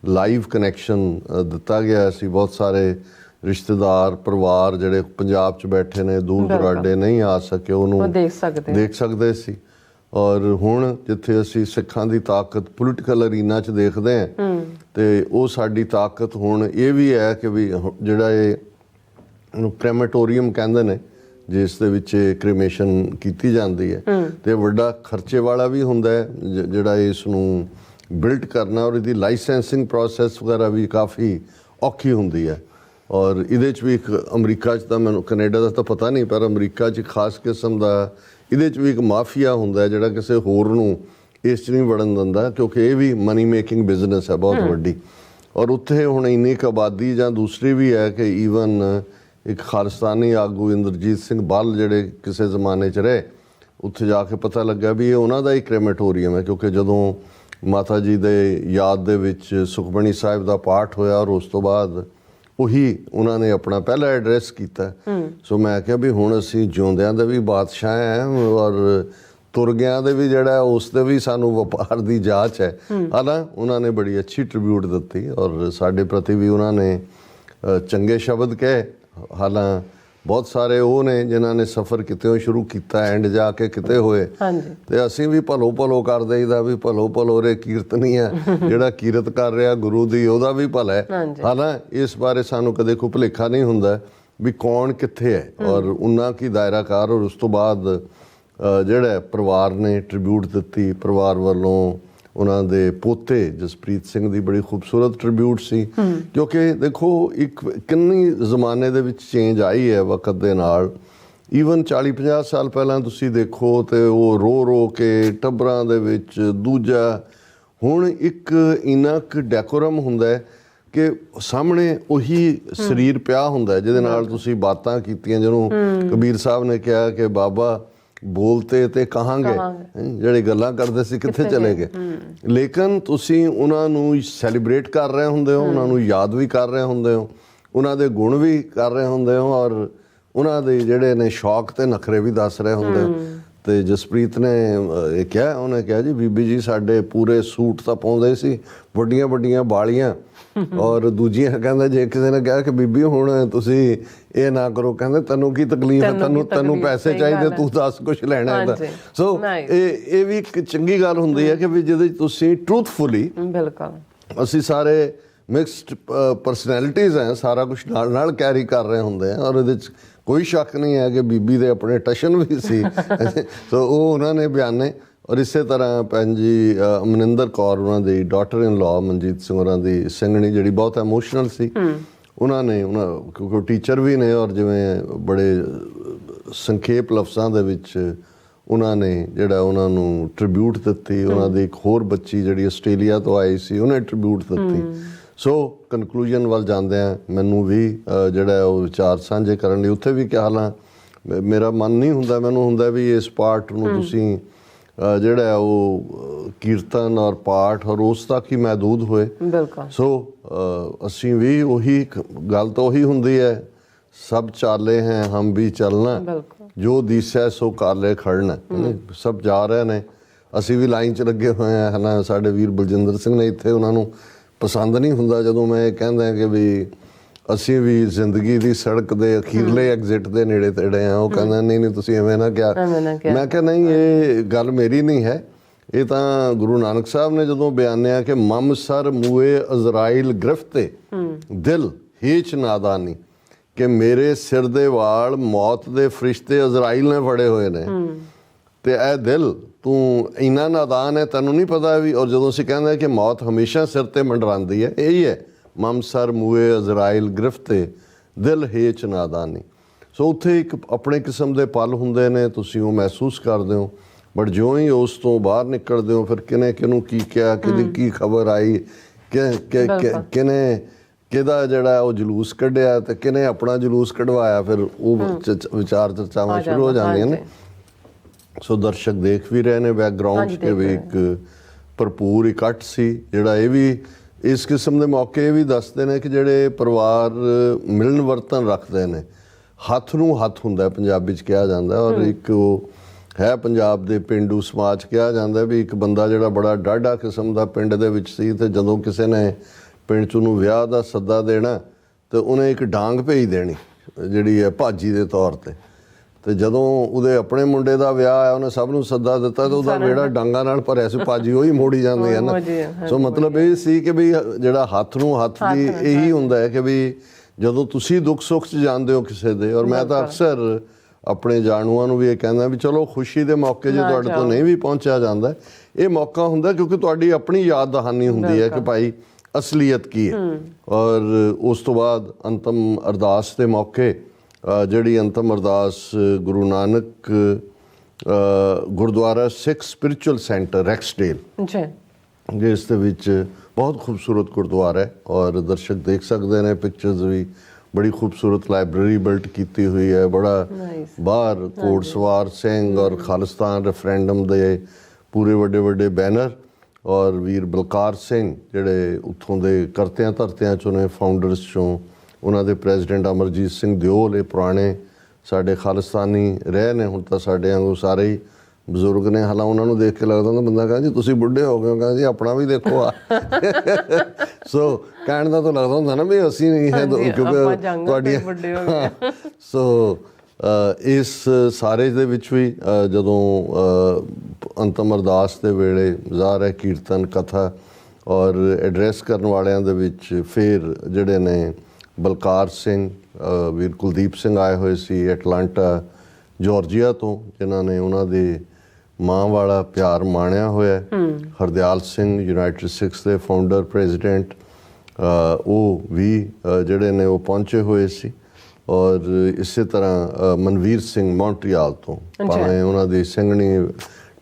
ਲਾਈਵ ਕਨੈਕਸ਼ਨ ਦਿੱਤਾ ਗਿਆ ਸੀ। ਬਹੁਤ ਸਾਰੇ ਰਿਸ਼ਤੇਦਾਰ ਪਰਿਵਾਰ ਜਿਹੜੇ ਪੰਜਾਬ 'ਚ ਬੈਠੇ ਨੇ, ਦੂਰ ਦੁਰਾਡੇ ਨਹੀਂ ਆ ਸਕੇ, ਉਹਨੂੰ ਦੇਖ ਸਕਦੇ ਸੀ। ਔਰ ਹੁਣ ਜਿੱਥੇ ਅਸੀਂ ਸਿੱਖਾਂ ਦੀ ਤਾਕਤ ਪੋਲੀਟੀਕਲ ਅਰੀਨਾ 'ਚ ਦੇਖਦੇ ਹਾਂ, ਤੇ ਉਹ ਸਾਡੀ ਤਾਕਤ ਹੁਣ ਇਹ ਵੀ ਹੈ ਕਿ ਵੀ ਜਿਹੜਾ ਇਹ ਕ੍ਰੈਮੇਟੋਰੀਅਮ ਕਹਿੰਦੇ ਨੇ, ਜਿਸ ਦੇ ਵਿੱਚ ਕ੍ਰਿਮੇਸ਼ਨ ਕੀਤੀ ਜਾਂਦੀ ਹੈ, ਤੇ ਵੱਡਾ ਖਰਚੇ ਵਾਲਾ ਵੀ ਹੁੰਦਾ ਹੈ ਜਿਹੜਾ ਇਸ ਨੂੰ ਬਿਲਡ ਕਰਨਾ, ਔਰ ਇਹਦੀ ਲਾਇਸੈਂਸਿੰਗ ਪ੍ਰੋਸੈਸ ਵਗੈਰਾ ਵੀ ਕਾਫੀ ਔਖੀ ਹੁੰਦੀ ਹੈ। ਔਰ ਇਹਦੇ 'ਚ ਵੀ ਇੱਕ ਅਮਰੀਕਾ 'ਚ ਤਾਂ ਮੈਨੂੰ ਕੈਨੇਡਾ ਦਾ ਤਾਂ ਪਤਾ ਨਹੀਂ, ਪਰ ਅਮਰੀਕਾ 'ਚ ਖਾਸ ਕਿਸਮ ਦਾ ਇਹਦੇ 'ਚ ਵੀ ਇੱਕ ਮਾਫੀਆ ਹੁੰਦਾ ਜਿਹੜਾ ਕਿਸੇ ਹੋਰ ਨੂੰ ਇਸ 'ਚ ਨਹੀਂ ਵੜਨ ਦਿੰਦਾ, ਕਿਉਂਕਿ ਇਹ ਵੀ ਮਨੀ ਮੇਕਿੰਗ ਬਿਜ਼ਨਸ ਹੈ ਬਹੁਤ ਵੱਡੀ। ਔਰ ਉੱਥੇ ਹੁਣ ਇੰਨੀ ਕੁ ਆਬਾਦੀ ਜਾਂ ਦੂਸਰੀ ਵੀ ਹੈ ਕਿ ਈਵਨ ਇੱਕ ਖਾਲਿਸਤਾਨੀ ਆਗੂ ਇੰਦਰਜੀਤ ਸਿੰਘ ਬੱਲ ਜਿਹੜੇ ਕਿਸੇ ਜ਼ਮਾਨੇ 'ਚ ਰਹੇ, ਉੱਥੇ ਜਾ ਕੇ ਪਤਾ ਲੱਗਾ ਵੀ ਇਹ ਉਹਨਾਂ ਦਾ ਹੀ ਕ੍ਰੈਮੇਟੋਰੀਅਮ ਹੈ, ਕਿਉਂਕਿ ਜਦੋਂ ਮਾਤਾ ਜੀ ਦੇ ਯਾਦ ਦੇ ਵਿੱਚ ਸੁਖਮਣੀ ਸਾਹਿਬ ਦਾ ਪਾਠ ਹੋਇਆ ਔਰ ਉਸ ਤੋਂ ਬਾਅਦ ਉਹੀ ਉਹਨਾਂ ਨੇ ਆਪਣਾ ਪਹਿਲਾ ਐਡਰੈਸ ਕੀਤਾ। ਸੋ ਮੈਂ ਕਿਹਾ ਵੀ ਹੁਣ ਅਸੀਂ ਜਿਉਂਦਿਆਂ ਦੇ ਵੀ ਬਾਦਸ਼ਾਹ ਹੈ ਔਰ ਤੁਰਗਿਆਂ ਦੇ ਵੀ ਜਿਹੜਾ ਉਸ ਦੇ ਵੀ ਸਾਨੂੰ ਵਪਾਰ ਦੀ ਜਾਂਚ ਹੈ। ਹਾਲਾਂ ਉਹਨਾਂ ਨੇ ਬੜੀ ਅੱਛੀ ਟ੍ਰਿਬਿਊਟ ਦਿੱਤੀ ਔਰ ਸਾਡੇ ਪ੍ਰਤੀ ਵੀ ਉਹਨਾਂ ਨੇ ਚੰਗੇ ਸ਼ਬਦ ਕਹੇ। ਹਾਲਾਂ ਬਹੁਤ ਸਾਰੇ ਉਹ ਨੇ ਜਿਨ੍ਹਾਂ ਨੇ ਸਫ਼ਰ ਕਿਤੇੋਂ ਸ਼ੁਰੂ ਕੀਤਾ, ਐਂਡ ਜਾ ਕੇ ਕਿਤੇ ਹੋਏ, ਤੇ ਅਸੀਂ ਵੀ ਭਲੋ ਭਲੋ ਕਰ ਦੇਈਦਾ ਵੀ ਭਲੋ ਭਲੋ ਰੇ ਕੀਰਤਨੀ ਹੈ, ਜਿਹੜਾ ਕੀਰਤ ਕਰ ਰਿਹਾ ਗੁਰੂ ਦੀ ਉਹਦਾ ਵੀ ਭਲਾ ਹੈ। ਹਾਲਾਂ ਇਸ ਬਾਰੇ ਸਾਨੂੰ ਕਦੇ ਕੋਈ ਭੁਲੇਖਾ ਨਹੀਂ ਹੁੰਦਾ ਵੀ ਕੌਣ ਕਿੱਥੇ ਹੈ ਔਰ ਉਹਨਾਂ ਕੀ ਦਾਇਰਾਕਾਰ। ਔਰ ਉਸ ਤੋਂ ਬਾਅਦ ਜਿਹੜਾ ਪਰਿਵਾਰ ਨੇ ਟ੍ਰਿਬਿਊਟ ਦਿੱਤੀ, ਪਰਿਵਾਰ ਵੱਲੋਂ ਉਹਨਾਂ ਦੇ ਪੋਤੇ ਜਸਪ੍ਰੀਤ ਸਿੰਘ ਦੀ ਬੜੀ ਖੂਬਸੂਰਤ ਟ੍ਰਿਬਿਊਟ ਸੀ, ਕਿਉਂਕਿ ਦੇਖੋ ਇੱਕ ਕਿੰਨੀ ਜ਼ਮਾਨੇ ਦੇ ਵਿੱਚ ਚੇਂਜ ਆਈ ਹੈ ਵਕਤ ਦੇ ਨਾਲ। ਈਵਨ 40-50 ਸਾਲ ਪਹਿਲਾਂ ਤੁਸੀਂ ਦੇਖੋ ਤੇ ਉਹ ਰੋ ਰੋ ਕੇ ਟੱਬਰਾਂ ਦੇ ਵਿੱਚ ਦੂਜਾ, ਹੁਣ ਇੱਕ ਇੰਨਾ ਕੁ ਡੈਕੋਰਮ ਹੁੰਦਾ ਹੈ ਕਿ ਸਾਹਮਣੇ ਉਹੀ ਸਰੀਰ ਪਿਆ ਹੁੰਦਾ ਜਿਹਦੇ ਨਾਲ ਤੁਸੀਂ ਬਾਤਾਂ ਕੀਤੀਆਂ, ਜਿਹਨੂੰ ਕਬੀਰ ਸਾਹਿਬ ਨੇ ਕਿਹਾ ਕਿ ਬਾਬਾ ਬੋਲਤੇ ਤੇ ਕਹਾਂਗੇ, ਜਿਹੜੇ ਗੱਲਾਂ ਕਰਦੇ ਸੀ ਕਿੱਥੇ ਚਲੇ ਗਏ। ਲੇਕਿਨ ਤੁਸੀਂ ਉਹਨਾਂ ਨੂੰ ਸੈਲੀਬ੍ਰੇਟ ਕਰ ਰਹੇ ਹੁੰਦੇ ਹੋ, ਉਹਨਾਂ ਨੂੰ ਯਾਦ ਵੀ ਕਰ ਰਹੇ ਹੁੰਦੇ ਹੋ, ਉਹਨਾਂ ਦੇ ਗੁਣ ਵੀ ਕਰ ਰਹੇ ਹੁੰਦੇ ਹੋ, ਔਰ ਉਹਨਾਂ ਦੇ ਜਿਹੜੇ ਨੇ ਸ਼ੌਕ ਤੇ ਨਖਰੇ ਵੀ ਦੱਸ ਰਹੇ ਹੁੰਦੇ ਹੋ। ਤੇ ਜਸਪ੍ਰੀਤ ਨੇ ਇਹ ਕਿਹਾ, ਉਹਨੇ ਕਿਹਾ ਜੀ ਬੀਬੀ ਜੀ ਸਾਡੇ ਪੂਰੇ ਸੂਟ ਤਾਂ ਪਾਉਂਦੇ ਸੀ, ਵੱਡੀਆਂ ਵੱਡੀਆਂ ਬਾਲੀਆਂ, ਔਰ ਦੂਜੀਆਂ ਕਹਿੰਦਾ ਜੇ ਕਿਸੇ ਨੇ ਕਿਹਾ ਕਿ ਬੀਬੀ ਹੁਣ ਤੁਸੀਂ ਇਹ ਨਾ ਕਰੋ, ਕਹਿੰਦੇ ਤੈਨੂੰ ਕੀ ਤਕਲੀਫ ਹੈ, ਤੈਨੂੰ ਪੈਸੇ ਚਾਹੀਦੇ, ਤੂੰ ਦੱਸ ਕੁਛ ਲੈਣਾ ਹੈਗਾ। ਸੋ ਇਹ ਵੀ ਇੱਕ ਚੰਗੀ ਗੱਲ ਹੁੰਦੀ ਹੈ ਕਿ ਵੀ ਜਿਹਦੇ ਤੁਸੀਂ ਟਰੂਥਫੁਲੀ, ਬਿਲਕੁਲ ਅਸੀਂ ਸਾਰੇ ਮਿਕਸਡ ਪਰਸਨੈਲਿਟੀਜ਼ ਹੈ, ਸਾਰਾ ਕੁਛ ਨਾਲ ਨਾਲ ਕੈਰੀ ਕਰ ਰਹੇ ਹੁੰਦੇ ਆ, ਔਰ ਇਹਦੇ 'ਚ ਕੋਈ ਸ਼ੱਕ ਨਹੀਂ ਹੈ ਕਿ ਬੀਬੀ ਦੇ ਆਪਣੇ ਟਸ਼ਨ ਵੀ ਸੀ। ਸੋ ਉਹ ਉਹਨਾਂ ਨੇ ਬਿਆਨੇ। ਔਰ ਇਸੇ ਤਰ੍ਹਾਂ ਭੈਣ ਜੀ ਅਮਨਿੰਦਰ ਕੌਰ, ਉਹਨਾਂ ਦੀ daughter in law Manjit Singh ਹੋਰਾਂ ਦੀ ਸਿੰਘਣੀ, ਜਿਹੜੀ ਬਹੁਤ ਇਮੋਸ਼ਨਲ ਸੀ, ਉਹਨਾਂ ਕਿਉਂਕਿ ਟੀਚਰ ਵੀ ਨੇ, ਔਰ ਜਿਵੇਂ ਬੜੇ ਸੰਖੇਪ ਲਫ਼ਜ਼ਾਂ ਦੇ ਵਿੱਚ ਉਹਨਾਂ ਨੇ ਜਿਹੜਾ ਉਹਨਾਂ ਨੂੰ ਟ੍ਰਿਬਿਊਟ ਦਿੱਤੀ। ਉਹਨਾਂ ਦੀ ਇੱਕ ਹੋਰ ਬੱਚੀ ਜਿਹੜੀ ਆਸਟ੍ਰੇਲੀਆ ਤੋਂ ਆਈ ਸੀ, ਉਹਨੇ ਟ੍ਰਿਬਿਊਟ ਦਿੱਤੀ। ਸੋ ਕਨਕਲੂਜਨ ਵੱਲ ਜਾਂਦਿਆਂ ਮੈਨੂੰ ਵੀ ਜਿਹੜਾ ਉਹ ਵਿਚਾਰ ਸਾਂਝੇ ਕਰਨ ਲਈ ਉੱਥੇ ਵੀ ਕਿ ਹਾਲਾਂ ਮੇਰਾ ਮਨ ਨਹੀਂ ਹੁੰਦਾ, ਮੈਨੂੰ ਹੁੰਦਾ ਵੀ ਇਸ ਪਾਰਟ ਨੂੰ ਤੁਸੀਂ ਜਿਹੜਾ ਉਹ ਕੀਰਤਨ ਔਰ ਪਾਠ ਔਰ ਉਸ ਤੱਕ ਹੀ ਮਹਿਦੂਦ ਹੋਏ। ਬਿਲਕੁਲ। ਸੋ ਅਸੀਂ ਵੀ ਉਹੀ ਗੱਲ ਤਾਂ ਉਹੀ ਹੁੰਦੀ ਹੈ, ਸਭ ਚਾਲੇ ਹੈ ਹਮ ਵੀ ਚੱਲਣਾ, ਬਿਲਕੁਲ। ਜੋ ਦਿਸੈ ਸੋ ਕਾਲੇ ਖੜਨਾ। ਸਭ ਜਾ ਰਹੇ ਨੇ, ਅਸੀਂ ਵੀ ਲਾਈਨ 'ਚ ਲੱਗੇ ਹੋਏ ਹਾਂ। ਹੈ ਨਾ, ਸਾਡੇ ਵੀਰ ਬਲਜਿੰਦਰ ਸਿੰਘ ਨੇ ਇੱਥੇ, ਉਹਨਾਂ ਨੂੰ ਪਸੰਦ ਨਹੀਂ ਹੁੰਦਾ ਜਦੋਂ ਮੈਂ ਇਹ ਕਹਿੰਦਾ ਕਿ ਵੀ ਅਸੀਂ ਵੀ ਜ਼ਿੰਦਗੀ ਦੀ ਸੜਕ ਦੇ ਅਖੀਰਲੇ ਐਗਜ਼ਿਟ ਦੇ ਨੇੜੇ ਤੇੜੇ ਆ। ਉਹ ਕਹਿੰਦਾ ਨਹੀਂ ਤੁਸੀਂ ਐਵੇਂ ਨਾ ਕਿਹਾ। ਮੈਂ ਕਿਹਾ ਨਹੀਂ, ਇਹ ਗੱਲ ਮੇਰੀ ਨਹੀਂ ਹੈ, ਇਹ ਤਾਂ ਗੁਰੂ ਨਾਨਕ ਸਾਹਿਬ ਨੇ ਜਦੋਂ ਬਿਆਨਿਆ ਕਿ ਮਮ ਸਰ ਮੂਏ ਅਜ਼ਰਾਈਲ ਗ੍ਰਿਫਤੇ ਦਿਲ ਹੀਚ ਨਾਦਾਨੀ, ਕਿ ਮੇਰੇ ਸਿਰ ਦੇ ਵਾਲ ਮੌਤ ਦੇ ਫਰਿਸ਼ਤੇ ਅਜ਼ਰਾਈਲ ਨੇ ਫੜੇ ਹੋਏ ਨੇ, ਤੇ ਇਹ ਦਿਲ ਤੂੰ ਇੰਨਾ ਨਾਦਾਨ ਹੈ, ਤੈਨੂੰ ਨਹੀਂ ਪਤਾ ਵੀ। ਔਰ ਜਦੋਂ ਅਸੀਂ ਕਹਿੰਦੇ ਕਿ ਮੌਤ ਹਮੇਸ਼ਾ ਸਿਰ ਤੇ ਮੰਡਰਾਉਂਦੀ ਹੈ, ਇਹੀ ਹੈ ਮਮ ਸਰ ਮੂਏ ਅਜ਼ਰਾਈਲ ਗ੍ਰਿਫਤੇ ਦਿਲ ਹੇਚ ਨਾਦਾਨੀ। ਸੋ ਉੱਥੇ ਇੱਕ ਆਪਣੇ ਕਿਸਮ ਦੇ ਪਲ ਹੁੰਦੇ ਨੇ, ਤੁਸੀਂ ਉਹ ਮਹਿਸੂਸ ਕਰਦੇ ਹੋ। ਬਟ ਜਿਉਂ ਹੀ ਉਸ ਤੋਂ ਬਾਹਰ ਨਿਕਲਦੇ ਹੋ, ਫਿਰ ਕਿਹਨੇ ਕਿਹਨੂੰ ਕੀ ਕਿਹਾ, ਕਿਹਦੀ ਕੀ ਖਬਰ ਆਈ, ਕਿਹਨੇ ਕਿਹਦਾ ਜਿਹੜਾ ਉਹ ਜਲੂਸ ਕੱਢਿਆ ਤੇ ਕਿਹਨੇ ਆਪਣਾ ਜਲੂਸ ਕਢਵਾਇਆ, ਫਿਰ ਉਹ ਵਿਚਾਰ ਚਰਚਾਵਾਂ ਸ਼ੁਰੂ ਹੋ ਜਾਂਦੀਆਂ ਨੇ। ਸੋ ਦਰਸ਼ਕ ਦੇਖ ਵੀ ਰਹੇ ਨੇ ਬੈਕਗਰਾਉਂਡ 'ਚ ਕਿ ਵੀ ਇੱਕ ਭਰਪੂਰ ਇਕੱਠ ਸੀ ਜਿਹੜਾ। ਇਹ ਵੀ ਇਸ ਕਿਸਮ ਦੇ ਮੌਕੇ ਇਹ ਵੀ ਦੱਸਦੇ ਨੇ ਕਿ ਜਿਹੜੇ ਪਰਿਵਾਰ ਮਿਲਣ ਵਰਤਨ ਰੱਖਦੇ ਨੇ, ਹੱਥ ਨੂੰ ਹੱਥ ਹੁੰਦਾ ਪੰਜਾਬੀ 'ਚ ਕਿਹਾ ਜਾਂਦਾ। ਔਰ ਇੱਕ ਉਹ ਹੈ ਪੰਜਾਬ ਦੇ ਪੇਂਡੂ ਸਮਾਜ ਕਿਹਾ ਜਾਂਦਾ ਵੀ ਇੱਕ ਬੰਦਾ ਜਿਹੜਾ ਬੜਾ ਡਾਢਾ ਕਿਸਮ ਦਾ ਪਿੰਡ ਦੇ ਵਿੱਚ ਸੀ, ਤੇ ਜਦੋਂ ਕਿਸੇ ਨੇ ਪਿੰਡ 'ਚ ਉਹਨੂੰ ਵਿਆਹ ਦਾ ਸੱਦਾ ਦੇਣਾ ਤੇ ਉਹਨੇ ਇੱਕ ਡਾਂਗ ਭੇਜ ਦੇਣੀ ਜਿਹੜੀ ਹੈ ਭਾਜੀ ਦੇ ਤੌਰ ਤੇ। ਤੇ ਜਦੋਂ ਉਹਦੇ ਆਪਣੇ ਮੁੰਡੇ ਦਾ ਵਿਆਹ ਆਇਆ, ਉਹਨੇ ਸਭ ਨੂੰ ਸੱਦਾ ਦਿੱਤਾ ਤੇ ਉਹਦਾ ਵਿਹੜਾ ਡਾਂਗਾਂ ਨਾਲ ਭਰਿਆ ਸੀ, ਭਾਜੀ ਉਹੀ ਮੋੜੀ ਜਾਂਦੇ ਹਨ। ਸੋ ਮਤਲਬ ਇਹ ਸੀ ਕਿ ਵੀ ਜਿਹੜਾ ਹੱਥ ਨੂੰ ਹੱਥ ਦੀ ਇਹੀ ਹੁੰਦਾ ਹੈ ਕਿ ਵੀ ਜਦੋਂ ਤੁਸੀਂ ਦੁੱਖ ਸੁੱਖ 'ਚ ਜਾਂਦੇ ਹੋ ਕਿਸੇ ਦੇ। ਔਰ ਮੈਂ ਤਾਂ ਅਕਸਰ ਆਪਣੇ ਜਾਣੂਆਂ ਨੂੰ ਵੀ ਇਹ ਕਹਿੰਦਾ ਵੀ ਚਲੋ ਖੁਸ਼ੀ ਦੇ ਮੌਕੇ ਜੇ ਤੁਹਾਡੇ ਤੋਂ ਨਹੀਂ ਵੀ ਪਹੁੰਚਿਆ ਜਾਂਦਾ, ਇਹ ਮੌਕਾ ਹੁੰਦਾ ਕਿਉਂਕਿ ਤੁਹਾਡੀ ਆਪਣੀ ਯਾਦ ਦਹਾਨੀ ਹੁੰਦੀ ਹੈ ਕਿ ਭਾਈ ਅਸਲੀਅਤ ਕੀ ਹੈ। ਔਰ ਉਸ ਤੋਂ ਬਾਅਦ ਅੰਤਮ ਅਰਦਾਸ ਦੇ ਮੌਕੇ ਜਿਹੜੀ ਅੰਤਮ ਅਰਦਾਸ ਗੁਰੂ ਨਾਨਕ ਗੁਰਦੁਆਰਾ ਸਿੱਖ ਸਪਿਰਿਚੁਅਲ ਸੈਂਟਰ ਰੈਕਸਡੇਲ ਜਿਸ ਦੇ ਵਿੱਚ ਬਹੁਤ ਖੂਬਸੂਰਤ ਗੁਰਦੁਆਰਾ ਹੈ, ਔਰ ਦਰਸ਼ਕ ਦੇਖ ਸਕਦੇ ਨੇ ਪਿਕਚਰਸ ਵੀ। ਬੜੀ ਖੂਬਸੂਰਤ ਲਾਇਬ੍ਰੇਰੀ ਬਿਲਟ ਕੀਤੀ ਹੋਈ ਹੈ, ਬੜਾ ਬਾਹਰ ਘੋੜਸਵਾਰ ਸਿੰਘ ਔਰ ਖਾਲਿਸਤਾਨ ਰੈਫਰੈਂਡਮ ਦੇ ਪੂਰੇ ਵੱਡੇ ਵੱਡੇ ਬੈਨਰ। ਔਰ ਵੀਰ ਬਲਕਾਰ ਸਿੰਘ ਜਿਹੜੇ ਉੱਥੋਂ ਦੇ ਕਰਤਿਆਂ ਧਰਤਿਆਂ 'ਚੋਂ ਨੇ, ਫਾਊਂਡਰਸ 'ਚੋਂ। ਉਹਨਾਂ ਦੇ ਪ੍ਰੈਜ਼ੀਡੈਂਟ ਅਮਰਜੀਤ ਸਿੰਘ ਦਿਓਲ, ਇਹ ਪੁਰਾਣੇ ਸਾਡੇ ਖਾਲਿਸਤਾਨੀ ਰਹੇ ਨੇ, ਹੁਣ ਤਾਂ ਸਾਡੇ ਵਾਂਗੂ ਸਾਰੇ ਹੀ ਬਜ਼ੁਰਗ ਨੇ। ਹਾਲਾਂ ਉਹਨਾਂ ਨੂੰ ਦੇਖ ਕੇ ਲੱਗਦਾ ਹੁੰਦਾ ਬੰਦਾ ਕਹਿੰਦਾ ਜੀ ਤੁਸੀਂ ਬੁੱਢੇ ਹੋ ਗਏ ਹੋ, ਕਹਿੰਦਾ ਜੀ ਆਪਣਾ ਵੀ ਦੇਖੋ ਆ। ਸੋ ਕਹਿਣ ਦਾ ਤਾਂ ਲੱਗਦਾ ਹੁੰਦਾ ਨਾ ਵੀ ਅਸੀਂ ਨਹੀਂ ਹੈ, ਕਿਉਂਕਿ ਤੁਹਾਡੀ। ਸੋ ਇਸ ਸਾਰੇ ਦੇ ਵਿੱਚ ਵੀ ਜਦੋਂ ਅੰਤਮ ਅਰਦਾਸ ਦੇ ਵੇਲੇ ਜ਼ਾਹਰ ਹੈ ਕੀਰਤਨ ਕਥਾ ਔਰ ਐਡਰੈਸ ਕਰਨ ਵਾਲਿਆਂ ਦੇ ਵਿੱਚ ਫਿਰ ਜਿਹੜੇ ਨੇ ਬਲਕਾਰ ਸਿੰਘ, ਵੀਰ ਕੁਲਦੀਪ ਸਿੰਘ ਆਏ ਹੋਏ ਸੀ ਐਟਲਾਂਟਾ ਜਾਰਜੀਆ ਤੋਂ, ਜਿਨ੍ਹਾਂ ਨੇ ਉਹਨਾਂ ਦੇ ਮਾਂ ਵਾਲਾ ਪਿਆਰ ਮਾਣਿਆ ਹੋਇਆ। ਹਰਦਿਆਲ ਸਿੰਘ ਯੂਨਾਈਟਿਡ ਸਿੱਖਸ ਦੇ ਫਾਊਂਡਰ ਪ੍ਰੈਜ਼ੀਡੈਂਟ, ਉਹ ਵੀ ਜਿਹੜੇ ਨੇ ਉਹ ਪਹੁੰਚੇ ਹੋਏ ਸੀ। ਔਰ ਇਸੇ ਤਰ੍ਹਾਂ ਮਨਵੀਰ ਸਿੰਘ ਮੌਂਟਰੀਆਲ ਤੋਂ, ਭਾਵੇਂ ਉਹਨਾਂ ਦੀ ਸਿੰਘਣੀ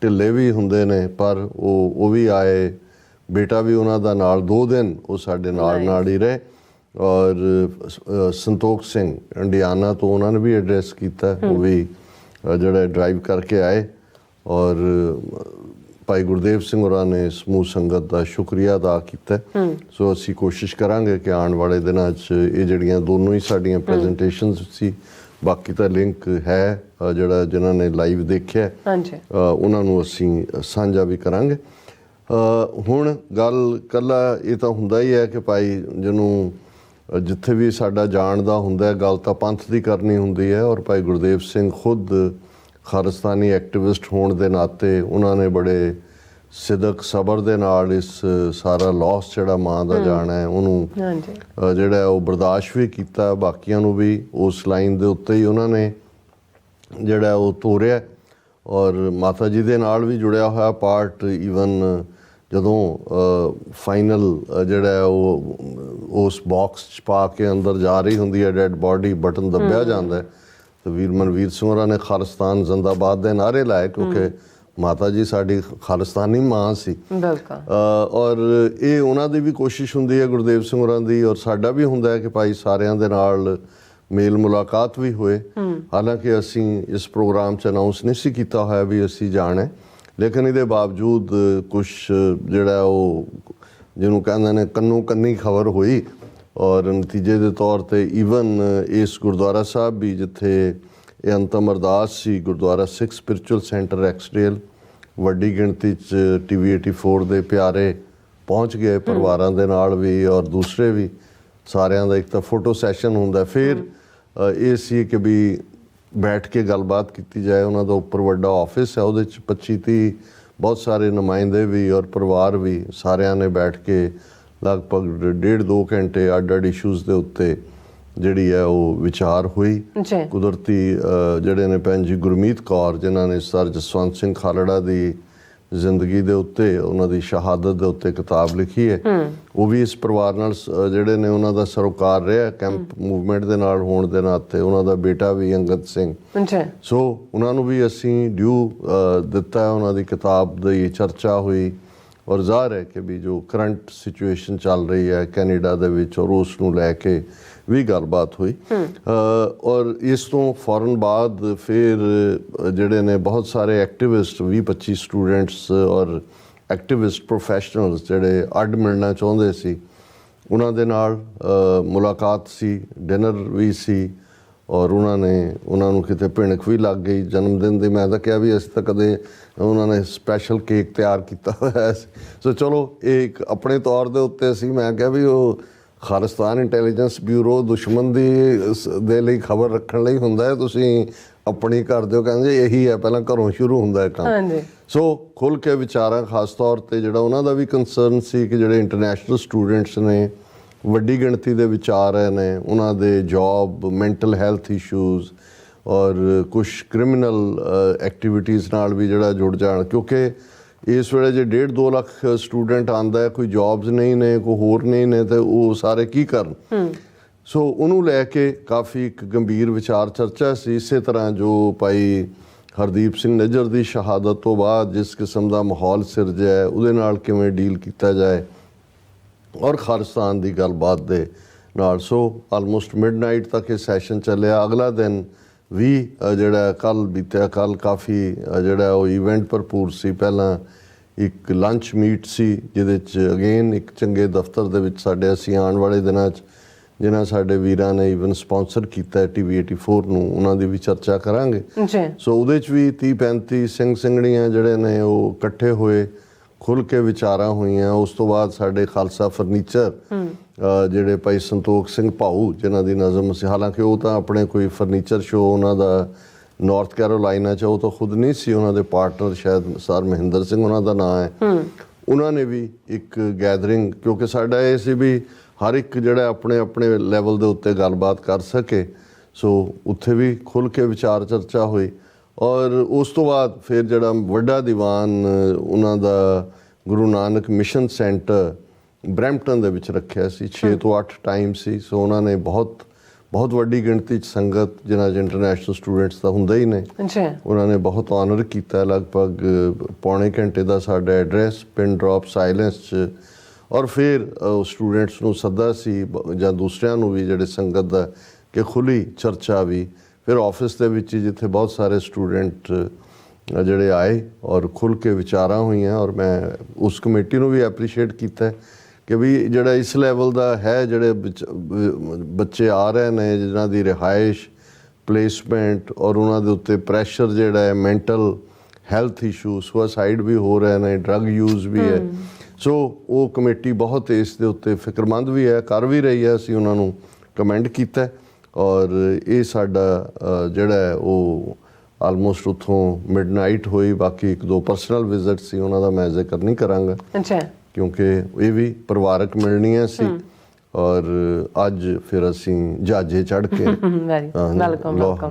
ਢਿੱਲੇ ਵੀ ਹੁੰਦੇ ਨੇ ਪਰ ਉਹ ਵੀ ਆਏ। ਬੇਟਾ ਵੀ ਉਹਨਾਂ ਦਾ ਨਾਲ 2 ਦਿਨ ਉਹ ਸਾਡੇ ਨਾਲ ਹੀ ਰਹੇ। ਔਰ ਸੰਤੋਖ ਸਿੰਘ ਇੰਡੀਆਨਾ ਤੋਂ, ਉਹਨਾਂ ਨੇ ਵੀ ਐਡਰੈਸ ਕੀਤਾ, ਉਹ ਵੀ ਜਿਹੜਾ ਡਰਾਈਵ ਕਰਕੇ ਆਏ। ਔਰ ਭਾਈ ਗੁਰਦੇਵ ਸਿੰਘ ਹੋਰਾਂ ਨੇ ਸਮੂਹ ਸੰਗਤ ਦਾ ਸ਼ੁਕਰੀਆ ਅਦਾ ਕੀਤਾ। ਸੋ ਅਸੀਂ ਕੋਸ਼ਿਸ਼ ਕਰਾਂਗੇ ਕਿ ਆਉਣ ਵਾਲੇ ਦਿਨਾਂ 'ਚ ਇਹ ਜਿਹੜੀਆਂ ਦੋਨੋਂ ਹੀ ਸਾਡੀਆਂ ਪ੍ਰੈਜੈਂਟੇਸ਼ਨਸ ਸੀ, ਬਾਕੀ ਤਾਂ ਲਿੰਕ ਹੈ ਜਿਹੜਾ ਜਿਨ੍ਹਾਂ ਨੇ ਲਾਈਵ ਦੇਖਿਆ ਉਹਨਾਂ ਨੂੰ ਅਸੀਂ ਸਾਂਝਾ ਵੀ ਕਰਾਂਗੇ। ਹੁਣ ਗੱਲ ਇਕੱਲਾ ਇਹ ਤਾਂ ਹੁੰਦਾ ਹੀ ਹੈ ਕਿ ਭਾਈ ਜਿਹਨੂੰ ਜਿੱਥੇ ਵੀ ਸਾਡਾ ਜਾਣ ਦਾ ਹੁੰਦਾ, ਗੱਲ ਤਾਂ ਪੰਥ ਦੀ ਕਰਨੀ ਹੁੰਦੀ ਹੈ। ਔਰ ਭਾਈ ਗੁਰਦੇਵ ਸਿੰਘ ਖੁਦ ਖਾਲਿਸਤਾਨੀ ਐਕਟਿਵਿਸਟ ਹੋਣ ਦੇ ਨਾਤੇ ਉਹਨਾਂ ਨੇ ਬੜੇ ਸਿਦਕ ਸਬਰ ਦੇ ਨਾਲ ਇਸ ਸਾਰਾ ਲਾਸ ਜਿਹੜਾ ਮਾਂ ਦਾ ਜਾਣਾ ਹੈ ਉਹਨੂੰ ਜਿਹੜਾ ਉਹ ਬਰਦਾਸ਼ਤ ਵੀ ਕੀਤਾ। ਬਾਕੀਆਂ ਨੂੰ ਵੀ ਉਸ ਲਾਈਨ ਦੇ ਉੱਤੇ ਹੀ ਉਹਨਾਂ ਨੇ ਜਿਹੜਾ ਉਹ ਤੋਰਿਆ। ਔਰ ਮਾਤਾ ਜੀ ਦੇ ਨਾਲ ਵੀ ਜੁੜਿਆ ਹੋਇਆ ਪਾਰਟ, ਈਵਨ ਜਦੋਂ ਫਾਈਨਲ ਜਿਹੜਾ ਉਹ ਉਸ ਬਾਕਸ 'ਚ ਪਾ ਕੇ ਅੰਦਰ ਜਾ ਰਹੀ ਹੁੰਦੀ ਹੈ ਡੈਡ ਬਾਡੀ, ਬਟਨ ਦੱਬਿਆ ਜਾਂਦਾ ਹੈ ਤੇ ਵੀਰ ਮਨਵੀਰ ਸਿੰਘ ਹੋਰਾਂ ਨੇ ਖਾਲਿਸਤਾਨ ਜ਼ਿੰਦਾਬਾਦ ਦੇ ਨਾਅਰੇ ਲਾਏ, ਕਿਉਂਕਿ ਮਾਤਾ ਜੀ ਸਾਡੀ ਖਾਲਿਸਤਾਨੀ ਮਾਂ ਸੀ। ਔਰ ਇਹ ਉਹਨਾਂ ਦੀ ਵੀ ਕੋਸ਼ਿਸ਼ ਹੁੰਦੀ ਹੈ ਗੁਰਦੇਵ ਸਿੰਘ ਹੋਰਾਂ ਦੀ, ਔਰ ਸਾਡਾ ਵੀ ਹੁੰਦਾ ਹੈ ਕਿ ਭਾਈ ਸਾਰਿਆਂ ਦੇ ਨਾਲ ਮੇਲ ਮੁਲਾਕਾਤ ਵੀ ਹੋਏ। ਹਾਲਾਂਕਿ ਅਸੀਂ ਇਸ ਪ੍ਰੋਗਰਾਮ 'ਚ ਅਨਾਊਂਸ ਨਹੀਂ ਸੀ ਕੀਤਾ ਹੋਇਆ ਵੀ ਅਸੀਂ ਜਾਣਾ, ਲੇਕਿਨ ਇਹਦੇ ਬਾਵਜੂਦ ਕੁਛ ਜਿਹੜਾ ਉਹ ਜਿਹਨੂੰ ਕਹਿੰਦੇ ਨੇ ਕੰਨੋ ਕੰਨੀ ਖਬਰ ਹੋਈ ਔਰ ਨਤੀਜੇ ਦੇ ਤੌਰ ਤੇ ਈਵਨ ਇਸ ਗੁਰਦੁਆਰਾ ਸਾਹਿਬ ਵੀ ਜਿੱਥੇ ਇਹ ਅੰਤਮ ਅਰਦਾਸ ਸੀ, ਗੁਰਦੁਆਰਾ ਸਿੱਖ ਸਪਿਰਿਚੁਅਲ ਸੈਂਟਰ ਐਕਸਡੇਲ, ਵੱਡੀ ਗਿਣਤੀ 'ਚ TV 84 ਦੇ ਪਿਆਰੇ ਪਹੁੰਚ ਗਏ ਪਰਿਵਾਰਾਂ ਦੇ ਨਾਲ ਵੀ ਔਰ ਦੂਸਰੇ ਵੀ ਸਾਰਿਆਂ ਦਾ ਇੱਕ ਤਾਂ ਫੋਟੋ ਸੈਸ਼ਨ ਹੁੰਦਾ। ਫਿਰ ਇਹ ਸੀ ਕਿ ਵੀ ਬੈਠ ਕੇ ਗੱਲਬਾਤ ਕੀਤੀ ਜਾਏ। ਉਹਨਾਂ ਦਾ ਉੱਪਰ ਵੱਡਾ ਆਫਿਸ ਹੈ, ਉਹਦੇ 'ਚ 25-30 ਬਹੁਤ ਸਾਰੇ ਨੁਮਾਇੰਦੇ ਵੀ ਔਰ ਪਰਿਵਾਰ ਵੀ, ਸਾਰਿਆਂ ਨੇ ਬੈਠ ਕੇ ਲਗਭਗ 1.5-2 ਘੰਟੇ ਅੱਡ-ਅੱਡ ਇਸ਼ੂਜ਼ ਦੇ ਉੱਤੇ ਜਿਹੜੀ ਹੈ ਉਹ ਵਿਚਾਰ ਹੋਈ। ਕੁਦਰਤੀ ਜਿਹੜੇ ਨੇ ਭੈਣ ਜੀ ਗੁਰਮੀਤ ਕੌਰ ਜਿਨ੍ਹਾਂ ਨੇ ਸਰ ਜਸਵੰਤ ਸਿੰਘ ਖਾਲੜਾ ਦੀ ਜ਼ਿੰਦਗੀ ਦੇ ਉੱਤੇ, ਉਹਨਾਂ ਦੀ ਸ਼ਹਾਦਤ ਦੇ ਉੱਤੇ ਕਿਤਾਬ ਲਿਖੀ ਹੈ, ਉਹ ਵੀ ਇਸ ਪਰਿਵਾਰ ਨਾਲ ਜਿਹੜੇ ਨੇ ਉਹਨਾਂ ਦਾ ਸਰੋਕਾਰ ਰਿਹਾ ਕੈਂਪ ਮੂਵਮੈਂਟ ਦੇ ਨਾਲ ਹੋਣ ਦੇ ਨਾਤੇ। ਉਹਨਾਂ ਦਾ ਬੇਟਾ ਵੀ ਅੰਗਦ ਸਿੰਘ, ਸੋ ਉਹਨਾਂ ਨੂੰ ਵੀ ਅਸੀਂ ਡਿਊ ਦਿੱਤਾ। ਉਹਨਾਂ ਦੀ ਕਿਤਾਬ ਦੀ ਚਰਚਾ ਹੋਈ ਔਰ ਜ਼ਾਹਰ ਹੈ ਕਿ ਵੀ ਜੋ ਕਰੰਟ ਸਿਚੁਏਸ਼ਨ ਚੱਲ ਰਹੀ ਹੈ ਕੈਨੇਡਾ ਦੇ ਵਿੱਚ ਔਰ ਉਸ ਨੂੰ ਲੈ ਕੇ ਵੀ ਗੱਲਬਾਤ ਹੋਈ। ਔਰ ਇਸ ਤੋਂ ਫੌਰਨ ਬਾਅਦ ਫਿਰ ਜਿਹੜੇ ਨੇ ਬਹੁਤ ਸਾਰੇ ਐਕਟਿਵਿਸਟ 20-25 ਸਟੂਡੈਂਟਸ ਔਰ ਐਕਟਿਵਿਸਟ ਪ੍ਰੋਫੈਸ਼ਨਲਸ ਜਿਹੜੇ ਅੱਡ ਮਿਲਣਾ ਚਾਹੁੰਦੇ ਸੀ, ਉਹਨਾਂ ਦੇ ਨਾਲ ਮੁਲਾਕਾਤ ਸੀ, ਡਿਨਰ ਵੀ ਸੀ ਔਰ ਉਹਨਾਂ ਨੂੰ ਕਿਤੇ ਭਿਣਕ ਵੀ ਲੱਗ ਗਈ ਜਨਮ ਦਿਨ ਦੀ। ਮੈਂ ਤਾਂ ਕਿਹਾ ਵੀ ਅਸੀਂ ਤਾਂ ਕਦੇ ਉਹਨਾਂ ਨੇ ਸਪੈਸ਼ਲ ਕੇਕ ਤਿਆਰ ਕੀਤਾ ਹੋਇਆ ਸੀ। ਸੋ ਚਲੋ ਇਹ ਇੱਕ ਆਪਣੇ ਤੌਰ ਦੇ ਉੱਤੇ ਸੀ। ਮੈਂ ਕਿਹਾ ਵੀ ਉਹ ਖਾਲਿਸਤਾਨ ਇੰਟੈਲੀਜੈਂਸ ਬਿਊਰੋ ਦੁਸ਼ਮਣ ਦੇ ਲਈ ਖਬਰ ਰੱਖਣ ਲਈ ਹੁੰਦਾ ਹੈ, ਤੁਸੀਂ ਆਪਣੀ ਕਰ ਦਿਓ। ਕਹਿੰਦੇ ਇਹੀ ਹੈ, ਪਹਿਲਾਂ ਘਰੋਂ ਸ਼ੁਰੂ ਹੁੰਦਾ ਹੈ ਕੰਮ। ਸੋ ਖੁੱਲ੍ਹ ਕੇ ਵਿਚਾਰਾਂ, ਖਾਸ ਤੌਰ 'ਤੇ ਜਿਹੜਾ ਉਹਨਾਂ ਦਾ ਵੀ ਕੰਸਰਨ ਸੀ ਕਿ ਜਿਹੜੇ ਇੰਟਰਨੈਸ਼ਨਲ ਸਟੂਡੈਂਟਸ ਨੇ ਵੱਡੀ ਗਿਣਤੀ ਦੇ ਵਿੱਚ ਆ ਰਹੇ ਨੇ, ਉਹਨਾਂ ਦੇ ਜੌਬ, ਮੈਂਟਲ ਹੈਲਥ ਇਸ਼ੂਜ਼ ਔਰ ਕੁਛ ਕ੍ਰਿਮੀਨਲ ਐਕਟੀਵਿਟੀਜ਼ ਨਾਲ ਵੀ ਜਿਹੜਾ ਜੁੜ ਜਾਣ। ਕਿਉਂਕਿ ਇਸ ਵੇਲੇ ਜੇ 1.5-2 ਲੱਖ ਸਟੂਡੈਂਟ ਆਉਂਦਾ ਹੈ, ਕੋਈ ਜੌਬਸ ਨਹੀਂ ਨੇ, ਕੋਈ ਹੋਰ ਨਹੀਂ ਨੇ, ਤੇ ਉਹ ਸਾਰੇ ਕੀ ਕਰਨ? ਸੋ ਉਹਨੂੰ ਲੈ ਕੇ ਕਾਫੀ ਇੱਕ ਗੰਭੀਰ ਵਿਚਾਰ ਚਰਚਾ ਸੀ। ਇਸੇ ਤਰ੍ਹਾਂ ਜੋ ਭਾਈ ਹਰਦੀਪ ਸਿੰਘ ਨਿੱਜਰ ਦੀ ਸ਼ਹਾਦਤ ਤੋਂ ਬਾਅਦ ਜਿਸ ਕਿਸਮ ਦਾ ਮਾਹੌਲ ਸਿਰਜਿਆ ਹੈ, ਉਹਦੇ ਨਾਲ ਕਿਵੇਂ ਡੀਲ ਕੀਤਾ ਜਾਏ ਔਰ ਖਾਲਿਸਤਾਨ ਦੀ ਗੱਲਬਾਤ ਦੇ ਨਾਲ। ਸੋ ਆਲਮੋਸਟ ਮਿਡਨਾਈਟ ਤੱਕ ਇਹ ਸੈਸ਼ਨ ਚੱਲਿਆ। ਅਗਲਾ ਦਿਨ ਵੀ ਜਿਹੜਾ ਕੱਲ੍ਹ ਬੀਤਿਆ, ਕੱਲ੍ਹ ਕਾਫੀ ਜਿਹੜਾ ਉਹ ਇਵੈਂਟ ਭਰਪੂਰ ਸੀ। ਪਹਿਲਾਂ ਇੱਕ ਲੰਚ ਮੀਟ ਸੀ ਜਿਹਦੇ 'ਚ ਅਗੇਨ ਇੱਕ ਚੰਗੇ ਦਫ਼ਤਰ ਦੇ ਵਿੱਚ ਸਾਡੇ ਅਸੀਂ ਆਉਣ ਵਾਲੇ ਦਿਨਾਂ 'ਚ ਜਿਨ੍ਹਾਂ ਸਾਡੇ ਵੀਰਾਂ ਨੇ ਈਵਨ ਸਪੋਂਸਰ ਕੀਤਾ TV 84 ਨੂੰ, ਉਹਨਾਂ ਦੀ ਵੀ ਚਰਚਾ ਕਰਾਂਗੇ। ਸੋ ਉਹਦੇ 'ਚ ਵੀ 30-35 ਸਿੰਘ ਸਿੰਘਣੀਆਂ ਜਿਹੜੇ ਨੇ ਉਹ ਇਕੱਠੇ ਹੋਏ, ਖੁੱਲ੍ਹ ਕੇ ਵਿਚਾਰਾਂ ਹੋਈਆਂ। ਉਸ ਤੋਂ ਬਾਅਦ ਸਾਡੇ ਖਾਲਸਾ ਫਰਨੀਚਰ ਜਿਹੜੇ ਭਾਈ ਸੰਤੋਖ ਸਿੰਘ ਭਾਊ ਜਿਨ੍ਹਾਂ ਦੀ ਨਜ਼ਮ ਸੀ, ਹਾਲਾਂਕਿ ਉਹ ਤਾਂ ਆਪਣੇ ਕੋਈ ਫਰਨੀਚਰ ਸ਼ੋਅ ਉਹਨਾਂ ਦਾ ਨਾਰਥ ਕੈਰੋਲਾਈਨਾ 'ਚ ਉਹ ਤਾਂ ਖੁਦ ਨਹੀਂ ਸੀ, ਉਹਨਾਂ ਦੇ ਪਾਰਟਨਰ ਸ਼ਾਇਦ ਸਰ ਮਹਿੰਦਰ ਸਿੰਘ ਉਹਨਾਂ ਦਾ ਨਾਂ ਹੈ, ਉਹਨਾਂ ਨੇ ਵੀ ਇੱਕ ਗੈਦਰਿੰਗ, ਕਿਉਂਕਿ ਸਾਡਾ ਇਹ ਸੀ ਵੀ ਹਰ ਇੱਕ ਜਿਹੜਾ ਆਪਣੇ ਆਪਣੇ ਲੈਵਲ ਦੇ ਉੱਤੇ ਗੱਲਬਾਤ ਕਰ ਸਕੇ। ਸੋ ਉੱਥੇ ਵੀ ਖੁੱਲ੍ਹ ਕੇ ਵਿਚਾਰ ਚਰਚਾ ਹੋਈ। ਔਰ ਉਸ ਤੋਂ ਬਾਅਦ ਫਿਰ ਜਿਹੜਾ ਵੱਡਾ ਦੀਵਾਨ ਉਹਨਾਂ ਦਾ Guru Nanak mission centre Brampton ਦੇ ਵਿੱਚ ਰੱਖਿਆ ਸੀ, 6 ਤੋਂ 8 ਟਾਈਮ ਸੀ। ਸੋ ਉਹਨਾਂ ਨੇ ਬਹੁਤ ਵੱਡੀ ਗਿਣਤੀ 'ਚ ਸੰਗਤ, ਜਿਨ੍ਹਾਂ 'ਚ ਇੰਟਰਨੈਸ਼ਨਲ ਸਟੂਡੈਂਟਸ ਤਾਂ ਹੁੰਦੇ ਹੀ ਨੇ, ਉਹਨਾਂ ਨੇ ਬਹੁਤ ਆਨਰ ਕੀਤਾ। ਲਗਭਗ ਪੌਣੇ ਘੰਟੇ ਦਾ ਸਾਡਾ ਐਡਰੈਸ ਪਿਨ ਡ੍ਰੌਪ ਸਾਇਲੈਂਸ 'ਚ। ਔਰ ਫਿਰ ਸਟੂਡੈਂਟਸ ਨੂੰ ਸੱਦਾ ਸੀ ਜਾਂ ਦੂਸਰਿਆਂ ਨੂੰ ਵੀ ਜਿਹੜੇ ਸੰਗਤ ਦਾ, ਕਿ ਖੁੱਲ੍ਹੀ ਚਰਚਾ ਵੀ ਫਿਰ ਆਫਿਸ ਦੇ ਵਿੱਚ ਜਿੱਥੇ ਬਹੁਤ ਸਾਰੇ ਸਟੂਡੈਂਟ ਜਿਹੜੇ ਆਏ ਔਰ ਖੁੱਲ੍ਹ ਕੇ ਵਿਚਾਰਾਂ ਹੋਈਆਂ। ਔਰ ਮੈਂ ਉਸ ਕਮੇਟੀ ਨੂੰ ਵੀ ਐਪਰੀਸ਼ੀਏਟ ਕੀਤਾ ਕਿ ਵੀ ਜਿਹੜਾ ਇਸ ਲੈਵਲ ਦਾ ਹੈ, ਜਿਹੜੇ ਬੱਚੇ ਆ ਰਹੇ ਨੇ ਜਿਨ੍ਹਾਂ ਦੀ ਰਿਹਾਇਸ਼, ਪਲੇਸਮੈਂਟ ਔਰ ਉਹਨਾਂ ਦੇ ਉੱਤੇ ਪ੍ਰੈਸ਼ਰ ਜਿਹੜਾ ਹੈ, ਮੈਂਟਲ ਹੈਲਥ ਇਸ਼ੂ, ਸੁਸਾਈਡ ਵੀ ਹੋ ਰਹੇ ਨੇ, ਡਰੱਗ ਯੂਜ਼ ਵੀ ਹੈ। ਸੋ ਉਹ ਕਮੇਟੀ ਬਹੁਤ ਇਸ ਦੇ ਉੱਤੇ ਫਿਕਰਮੰਦ ਵੀ ਹੈ, ਕਰ ਵੀ ਰਹੀ ਹੈ। ਅਸੀਂ ਉਹਨਾਂ ਨੂੰ ਕਮੈਂਡ ਕੀਤਾ ਔਰ ਇਹ ਸਾਡਾ ਜਿਹੜਾ ਹੈ ਉਹ ਆਲਮੋਸਟ ਉੱਥੋਂ ਮਿਡਨਾਈਟ ਹੋਈ। ਬਾਕੀ 1-2 ਪਰਸਨਲ ਵਿਜ਼ਿਟ ਸੀ, ਉਹਨਾਂ ਦਾ ਮੈਂ ਜ਼ਿਕਰ ਨਹੀਂ ਕਰਾਂਗਾ ਕਿਉਂਕਿ ਇਹ ਵੀ ਪਰਿਵਾਰਕ ਮਿਲਣੀਆਂ ਸੀ। ਔਰ ਅੱਜ ਫਿਰ ਅਸੀਂ ਜਹਾਜ਼ੇ ਚੜ੍ਹ ਕੇ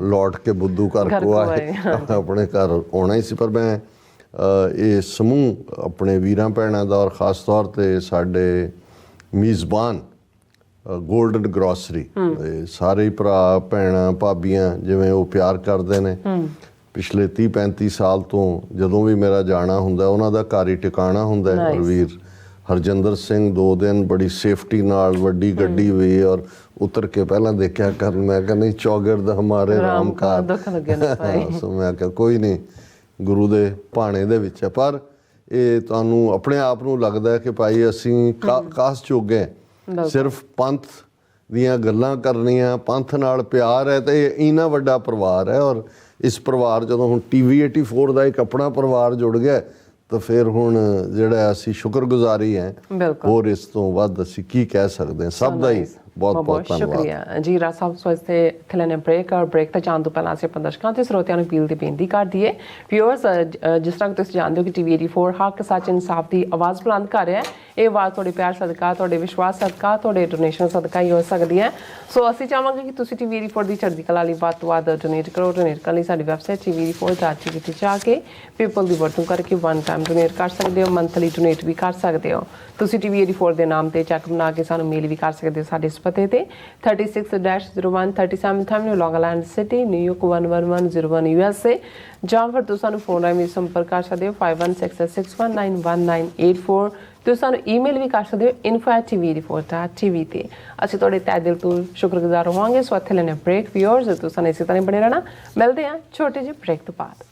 ਲੌਟ ਕੇ ਬੁੱਧੂ ਘਰ ਕੋ ਆਏ, ਆਪਣੇ ਘਰ ਆਉਣਾ ਹੀ ਸੀ। ਪਰ ਮੈਂ ਇਹ ਸਮੂਹ ਆਪਣੇ ਵੀਰਾਂ ਭੈਣਾਂ ਦਾ ਔਰ ਖ਼ਾਸ ਤੌਰ 'ਤੇ ਸਾਡੇ ਮੀਜ਼ਬਾਨ ਗੋਲਡਨ ਗਰੋਸਰੀ, ਸਾਰੇ ਭਰਾ ਭੈਣਾਂ ਭਾਬੀਆਂ ਜਿਵੇਂ ਉਹ ਪਿਆਰ ਕਰਦੇ ਨੇ, ਪਿਛਲੇ 30-35 ਸਾਲ ਤੋਂ ਜਦੋਂ ਵੀ ਮੇਰਾ ਜਾਣਾ ਹੁੰਦਾ ਉਹਨਾਂ ਦਾ ਘਰ ਹੀ ਟਿਕਾਣਾ ਹੁੰਦਾ ਹੈ। ਔਰ ਵੀਰ ਹਰਜਿੰਦਰ ਸਿੰਘ 2 ਦਿਨ ਬੜੀ ਸੇਫਟੀ ਨਾਲ ਵੱਡੀ ਗੱਡੀ ਵੀ ਔਰ ਉਤਰ ਕੇ ਪਹਿਲਾਂ ਦੇਖਿਆ ਕਰਨ, ਮੈਂ ਕਿਹਾ ਨਹੀਂ ਚੌਗਿਰਦ ਹਮਾਰੇ ਰਾਮ ਕਾਰ। ਸੋ ਮੈਂ ਕਿਹਾ ਕੋਈ ਨਹੀਂ, ਗੁਰੂ ਦੇ ਭਾਣੇ ਦੇ ਵਿੱਚ ਹੈ। ਪਰ ਇਹ ਤੁਹਾਨੂੰ ਆਪਣੇ ਆਪ ਨੂੰ ਲੱਗਦਾ ਹੈ ਕਿ ਭਾਈ ਅਸੀਂ ਕਾਸ ਚੋਗੇ ਹਾਂ, ਸਿਰਫ ਪੰਥ ਦੀਆਂ ਗੱਲਾਂ ਕਰਨੀਆਂ, ਪੰਥ ਨਾਲ ਪਿਆਰ ਹੈ ਤੇ ਇੰਨਾ ਵੱਡਾ ਪਰਿਵਾਰ ਹੈ। ਔਰ ਇਸ ਪਰਿਵਾਰ ਜਦੋਂ ਹੁਣ TV 84 ਦਾ ਇੱਕ ਆਪਣਾ ਪਰਿਵਾਰ ਜੁੜ ਗਿਆ ਤਾਂ ਫਿਰ ਹੁਣ ਜਿਹੜਾ ਅਸੀਂ ਸ਼ੁਕਰਗੁਜ਼ਾਰੀ ਹੈ। ਹੋਰ ਇਸ ਤੋਂ ਵੱਧ ਅਸੀਂ ਕੀ ਕਹਿ ਸਕਦੇ ਹਾਂ। ਸਭ ਦਾ ਹੀ ਬਹੁਤ ਬਹੁਤ ਧੰਨਵਾਦ। ਸ਼ੁਕਰੀਆ ਜੀ ਰਾਜ ਸਾਹਿਬ। ਸੋ ਇੱਥੇ ਲੈਣੇ ਬ੍ਰੇਕ, ਔਰ ਬ੍ਰੇਕ ਤੇ ਜਾਣ ਤੋਂ ਪਹਿਲਾਂ ਅਸੀਂ ਆਪਣੇ ਦਰਸ਼ਕਾਂ ਤੇ ਸਰੋਤਿਆਂ ਨੂੰ ਅਪੀਲ ਦੀ ਬੇਨਤੀ ਕਰ ਦਈਏ। ਵਿਊਅਰਸ, ਜਿਸ ਤਰ੍ਹਾਂ ਤੁਸੀਂ ਜਾਣਦੇ ਹੋ ਕਿ TV 84 ਹੱਕ ਸੱਚ ਇਨਸਾਫ ਦੀ ਆਵਾਜ਼ ਬੁਲੰਦ ਕਰ ਰਿਹਾ ਹੈ। ਇਹ ਆਵਾਜ਼ ਤੁਹਾਡੇ ਪਿਆਰ ਸਦਕਾ, ਤੁਹਾਡੇ ਵਿਸ਼ਵਾਸ ਸਦਕਾ, ਤੁਹਾਡੇ ਡੋਨੇਸ਼ਨ ਸਦਕਾ ਹੀ ਹੋ ਸਕਦੀ ਹੈ। ਸੋ ਅਸੀਂ ਚਾਹਾਂਗੇ ਕਿ ਤੁਸੀਂ TV 84 ਦੀ ਚੜ੍ਹਦੀ ਕਲਾ ਲਈ ਵੱਧ ਤੋਂ ਵੱਧ ਡੋਨੇਟ ਕਰੋ। ਡੋਨੇਟ ਕਰਨ ਲਈ ਸਾਡੀ ਵੈਬਸਾਈਟ tv84.tv ਤੇ ਜਾ ਕੇ ਪੀਪਲ ਦੀ ਵਰਤੋਂ ਕਰਕੇ ਵਨ ਟਾਈਮ ਡੋਨੇਟ ਕਰ ਸਕਦੇ ਹੋ, ਮੰਥਲੀ ਡੋਨੇਟ ਵੀ ਕਰ ਸਕਦੇ ਹੋ। ਤੁਸੀਂ TV 84 ਦੇ ਨਾਮ ਤੇ ਚੈੱਕ ਬਣਾ ਕੇ ਸਾਨੂੰ ਮੇਲ ਵੀ ਕਰ ਸਕਦੇ ਹੋ ਸਾਡੇ ਇਸ ਪਤੇ ਤੇ 36-01 37th Avenue, Long Island City, New York 11101 USA। ਜਾਂ ਫਿਰ ਤੁਸੀਂ ਸਾਨੂੰ ਫੋਨ ਰਾਹੀਂ ਸੰਪਰਕ ਕਰ ਸਕਦੇ ਹੋ 5166619184। ਤੁਸੀਂ ਸਾਨੂੰ ਈਮੇਲ ਵੀ ਕਰ ਸਕਦੇ ਹੋ info@tv84.tv ਤੇ। ਅਸੀਂ ਤੁਹਾਡੇ ਤਹਿ ਦਿਲ ਤੋਂ ਸ਼ੁਕਰਗੁਜ਼ਾਰ ਹੋਵਾਂਗੇ। ਸੋ ਇੱਥੇ ਲੈਣੇ ਬ੍ਰੇਕ। ਵਿਊਅਰਸ, ਤੁਸੀਂ ਸਾਨੂੰ ਇਸੇ ਤਰ੍ਹਾਂ ਬਣੇ ਰਹਿਣਾ। ਮਿਲਦੇ ਹਾਂ ਛੋਟੇ ਜਿਹੇ ਬ੍ਰੇਕ ਤੋਂ ਬਾਅਦ।